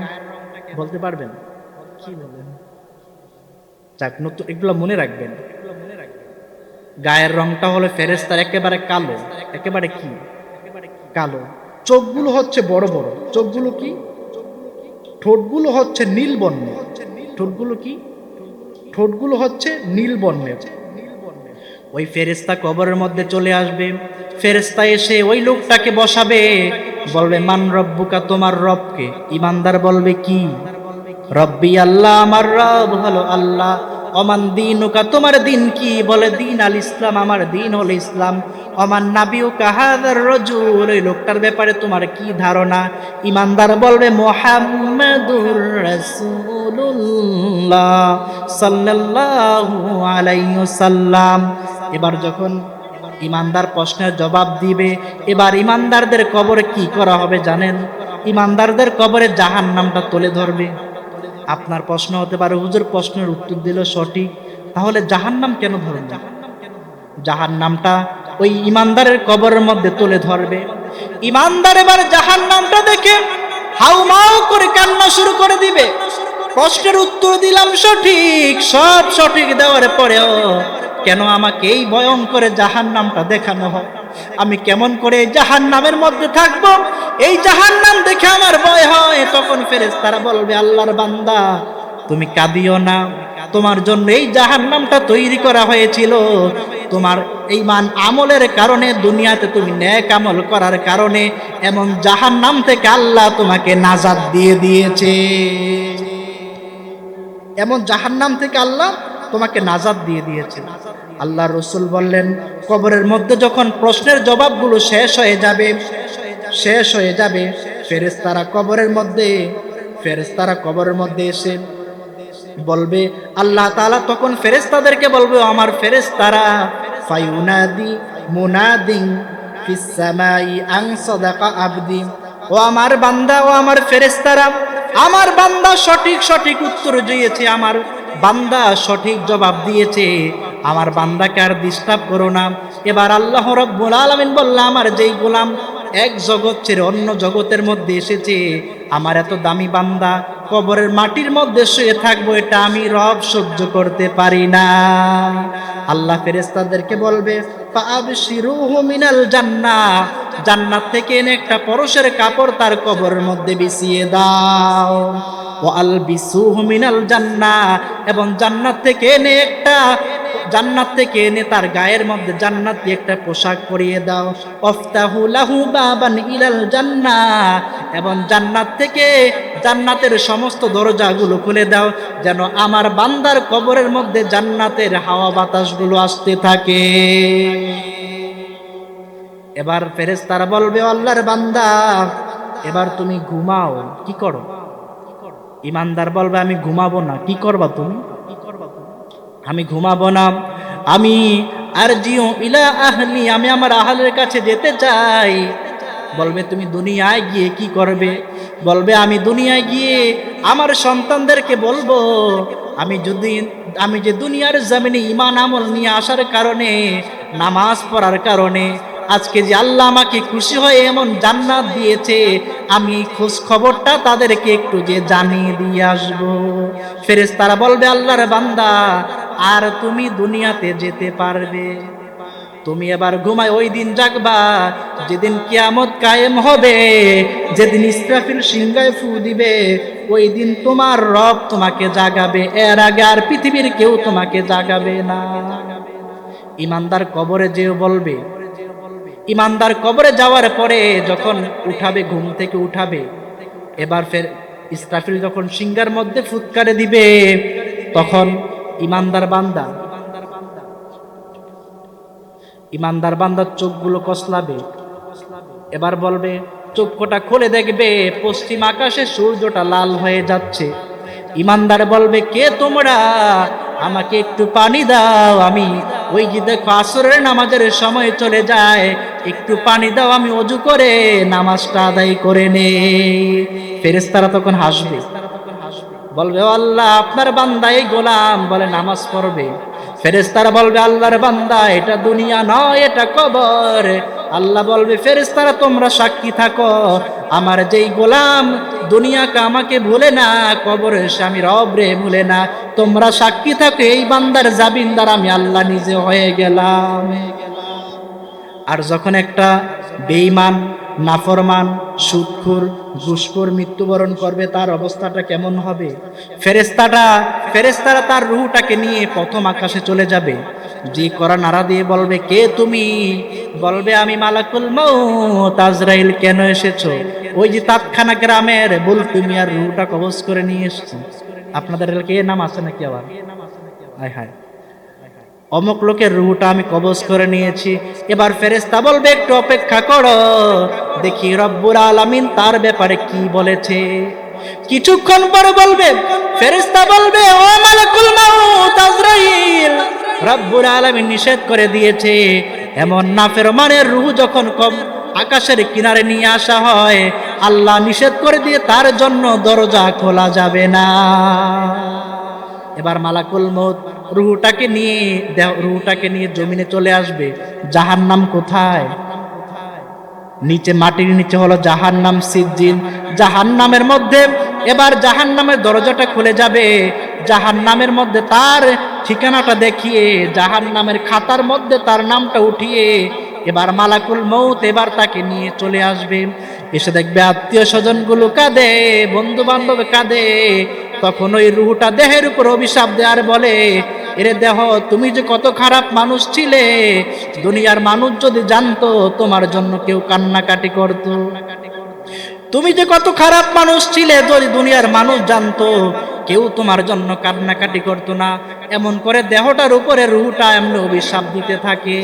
বলতে পারবেন? কি বলেন? যাক, নতুন এগুলো মনে রাখবেন। গায়ের রংটা হলো ফেরেশতার একেবারে কালো। একেবারে কি? কালো। চোখগুলো হচ্ছে বড় বড়। চোখগুলো কি? ঠোঁটগুলো হচ্ছে নীল বর্ণের। ঠোঁটগুলো কি? ঠোঁটগুলো হচ্ছে নীল বর্ণের। ওই ফেরেশতা কবরের মধ্যে চলে আসবে। ফেরেশতা এসে ওই লোকটাকে বসাবে, বলবে মান রব্বুকা, তোমার রবকে? ইমানদার বলবে কি? রব্বি আল্লাহ, আমার রব হলো আল্লাহ। অমান দিনুকা, তোমার দিন কি? বলে দিন আল ইসলাম, আমার দিন হলো ইসলাম। ওমান নাবিউকা হাযার রাজুল, ওই লোকটার ব্যাপারে তোমার কি ধারণা? ইমানদার বলবে মুহাম্মাদুর রাসূলুল্লাহ সাল্লাল্লাহু আলাইহি ওয়াসাল্লাম। এবার যখন ইমানদার প্রশ্নের জবাব দিবে, এবার ইমানদারদের কবরে কি করা হবে জানেন? ইমানদারদের কবরে জাহান্নামটা তুলে ধরবে। আপনার প্রশ্ন হতে পারে, হুজুর প্রশ্নের উত্তর দিল সঠিক, তাহলে জাহান্নাম কেন ধরবে? জাহান্নামটা ওই ইমানদারের কবরের মধ্যে তুলে ধরবে। ইমানদার এবার জাহান্নামটা দেখে হাউমাউ করে কান্না শুরু করে দিবে। প্রশ্নের উত্তর দিলাম সঠিক, সব সঠিক দেওয়ার পরেও কেন আমাকে এই ভয়ঙ্কর জাহান্নামটা দেখানো হয়? আমি কেমন করে এই জাহান্নামের মধ্যে থাকবো? এই জাহান্নাম দেখে আমার ভয় হয়। তখন ফেরেশতারা বলবে, আল্লাহর বান্দা তুমি কাঁদিও না, তোমার জন্য এই জাহান্নামটা তৈরি করা হয়েছিল। তোমার ঈমান আমলের কারণে, দুনিয়াতে তুমি নেক আমল করার কারণে এমন জাহান্নাম থেকে আল্লাহ তোমাকে নাজাত দিয়ে দিয়েছে। এমন জাহান্নাম থেকে আল্লাহ তোমাকে নাজাত দিয়ে দিয়েছে। আল্লাহ রসুল বললেন, কবরের মধ্যে যখন প্রশ্নের জবাবগুলো শেষ হয়ে যাবে, ফেরেশতারা কবরের মধ্যে এসে বলবে, আল্লাহ তাআলা তখন ফেরেশতাদেরকে বলবে, আমার ফেরেশতারা ফায়ুনাদি মুনাদিন ফিস সামাই আন সাদাকা আবদি, ও আমার বান্দা, ও আমার ফেরেশতারা, আমার বান্দা সঠিক উত্তর দিয়েছে, আমার বান্দা সঠিক জবাব দিয়েছে, আমার বান্দাকে আর ডিস্টার্ব করো না। এবার আল্লাহ রাব্বুল আলামিন বলল, আমার যেই গোলাম এক জগৎ ছেড়ে অন্য জগতের মধ্যে এসেছে, আমার এত দামি বান্দা কবরের মাটির মধ্যে শুয়ে থাকবো, এটা আমি রব সহ্য করতে পারি না। আল্লাহ ফেরেশতাদেরকে বলবে, ফাআবশিরুহু মিনাল জান্নাহ, জান্নাত থেকে এনে একটা পরশের কাপড় তার কবরের মধ্যে বিছিয়ে দাও। ওয়া আলবিসুহু মিনাল জান্নাহ, এবং জান্নাত থেকে এনে তার গায়ের মধ্যে জান্নাতি একটা পোশাক পরিয়ে দাও। ওয়াফতাহু লাহু বাবান ইলাল জান্নাহ, এবং জান্নাতের সমস্ত দরজাগুলো খুলে দাও, যেন আমার বান্দার কবরের মধ্যে জান্নাতের হাওয়া বাতাসগুলো আসতে থাকে। এবার ফেরেশতারা বলবে, আল্লাহর বান্দা এবার তুমি ঘুমাও, কি করো? ইমানদার বলবে, আমি ঘুমাবো না। কি করবা তুমি? আমি ঘুমাবো না, আমি আরজিউ ইলা আহলি, আমি আমার আহলের কাছে যেতে চাই। বলবে, তুমি দুনিয়ায় গিয়ে কি করবে? বলবে, আমি দুনিয়ায় গিয়ে আমার সন্তানদেরকে বলবো, আমি যে দুনিয়ার জমিনে ঈমান আমল নিয়ে আসার কারণে, নামাজ পড়ার কারণে আজকে যে আল্লাহ আমাকে খুশি হয়ে এমন জান্নাত দিয়েছে, আমি খোঁজ খবরটা তাদেরকে একটু যে জানিয়ে দিয়ে আসবো। ফেরেশতারা বলবে, আল্লাহর বান্দা আর তুমি দুনিয়াতে যেতে পারবে? তুমি এবার ঘুমায় ওই দিন জাগবা যেদিন কিয়ামত কায়েম হবে, যেদিন ইসরাফিল সিংহায় ফু দিবে, ওই দিন তোমার রব তোমাকে জাগাবে, এর আগে আর পৃথিবীর কেউ তোমাকে জাগাবে না। ইমানদার কবরে যেও বলবে, ইমানদার কবরে যাওয়ার পরে যখন উঠাবে, ঘুম থেকে উঠাবে, এবার ফের ইসরাফিল যখন সিংহার মধ্যে ফুৎকারে দিবে, তখন ইমানদার বান্দার চোখগুলো কসলাবে। এবার বলবে, চোখটা খুলে দেখবে পশ্চিম আকাশে সূর্যটা লাল হয়ে যাচ্ছে। ইমানদার বলবে, কে তোমরা? আমাকে একটু পানি দাও, আমি ওই যে দেখো আসরের নামাজের সময় চলে যায়, একটু পানি দাও, আমি ওযু করে নামাজটা আদায় করে নেই। ফেরেশতারা তখন হাসবে, বলবে, ও আল্লাহ, আপনার বান্দা এই গোলাম বলে নামাজ পড়বে। ফেরেশতারা বলবে, আল্লাহর বান্দা এটা দুনিয়া নয়, এটা কবর। আল্লাহ বলবে, ফেরেশতারা তোমরা সাক্ষী থাকো, আমার যেই গোলাম দুনিয়াকে আমাকে ভুলে না, কবরে এসে আমি রব রে ভুলে না, তোমরা সাক্ষী থাকো, এই বান্দার জামিনদার আমি আল্লাহ নিজে হয়ে গেলাম। আর যখন একটা বেঈমান, নাফরমান, সুদখোর, ঘুষখোর মৃত্যুবরণ করবে, তার অবস্থাটা কেমন হবে? ফেরেশতারা তার রূহটাকে নিয়ে প্রথম আকাশে চলে যাবে। যে করা নাড়া দিয়ে বলবে, কে তুমি? বলবে, আমি মালাকুল মউত আজরাইল। কেন এসেছো? ওই যে তাৎখানা গ্রামের বুলটু মিয়ার রূহটা কবজ করে নিয়ে এসেছি। আপনাদের এলাকায় নাম আছে নাকি আবার? হায় হায়। অমুক লোকের রুহটা আমি কবজ করে নিয়েছি। এবার ফেরেশতা বলবে একটু অপেক্ষা করো, দেখি রব্বুল আলামিন তার ব্যাপারে কি বলেছে। কিছুক্ষণ পরে বলবে, ফেরেশতা বলবে, ও মালাকুল মাউত আজরাইল, রব্বুল আলামিন নিষেধ করে দিয়েছে এমন নাফরমানের রূহ যখন আকাশের কিনারে নিয়ে আসা হয়, আল্লাহ নিষেধ করে দিয়ে তার জন্য দরজা খোলা যাবে না। এবার মালাকুল মউত রূহটাকে নিয়ে জমিনে চলে আসবে। জাহান্নাম কোথায়? নিচে, মাটির নিচে হলো জাহান্নাম, সিজ্জিন। জাহান্নামের মধ্যে এবার জাহান্নামের দরজাটা খুলে যাবে। জাহান্নামের মধ্যে তার ঠিকানাটা দেখিয়ে, জাহান্নামের খাতার মধ্যে তার নামটা উঠিয়ে এবার মালাকুল মউত এবার তাকে নিয়ে চলে আসবে। এসে দেখবে আত্মীয় স্বজনগুলো কাঁদে, বন্ধু বান্ধব কাঁদে। তখন ওই রূহটা দেহের উপর অভিশাপ দেওয়ার বলে, এরে দেহ, তুমি যে কত খারাপ মানুষ ছিলে, দুনিয়ার মানুষ যদি জানতো তোমার জন্য কেউ কান্নাকাটি করত। তুমি যে কত খারাপ মানুষ ছিলে, যদি দুনিয়ার মানুষ জানতো কেউ তোমার জন্য কান্নাকাটি করতো না। এমন করে দেহটার উপরে রূহটা এমনি অভিশাপ দিতে থাকে।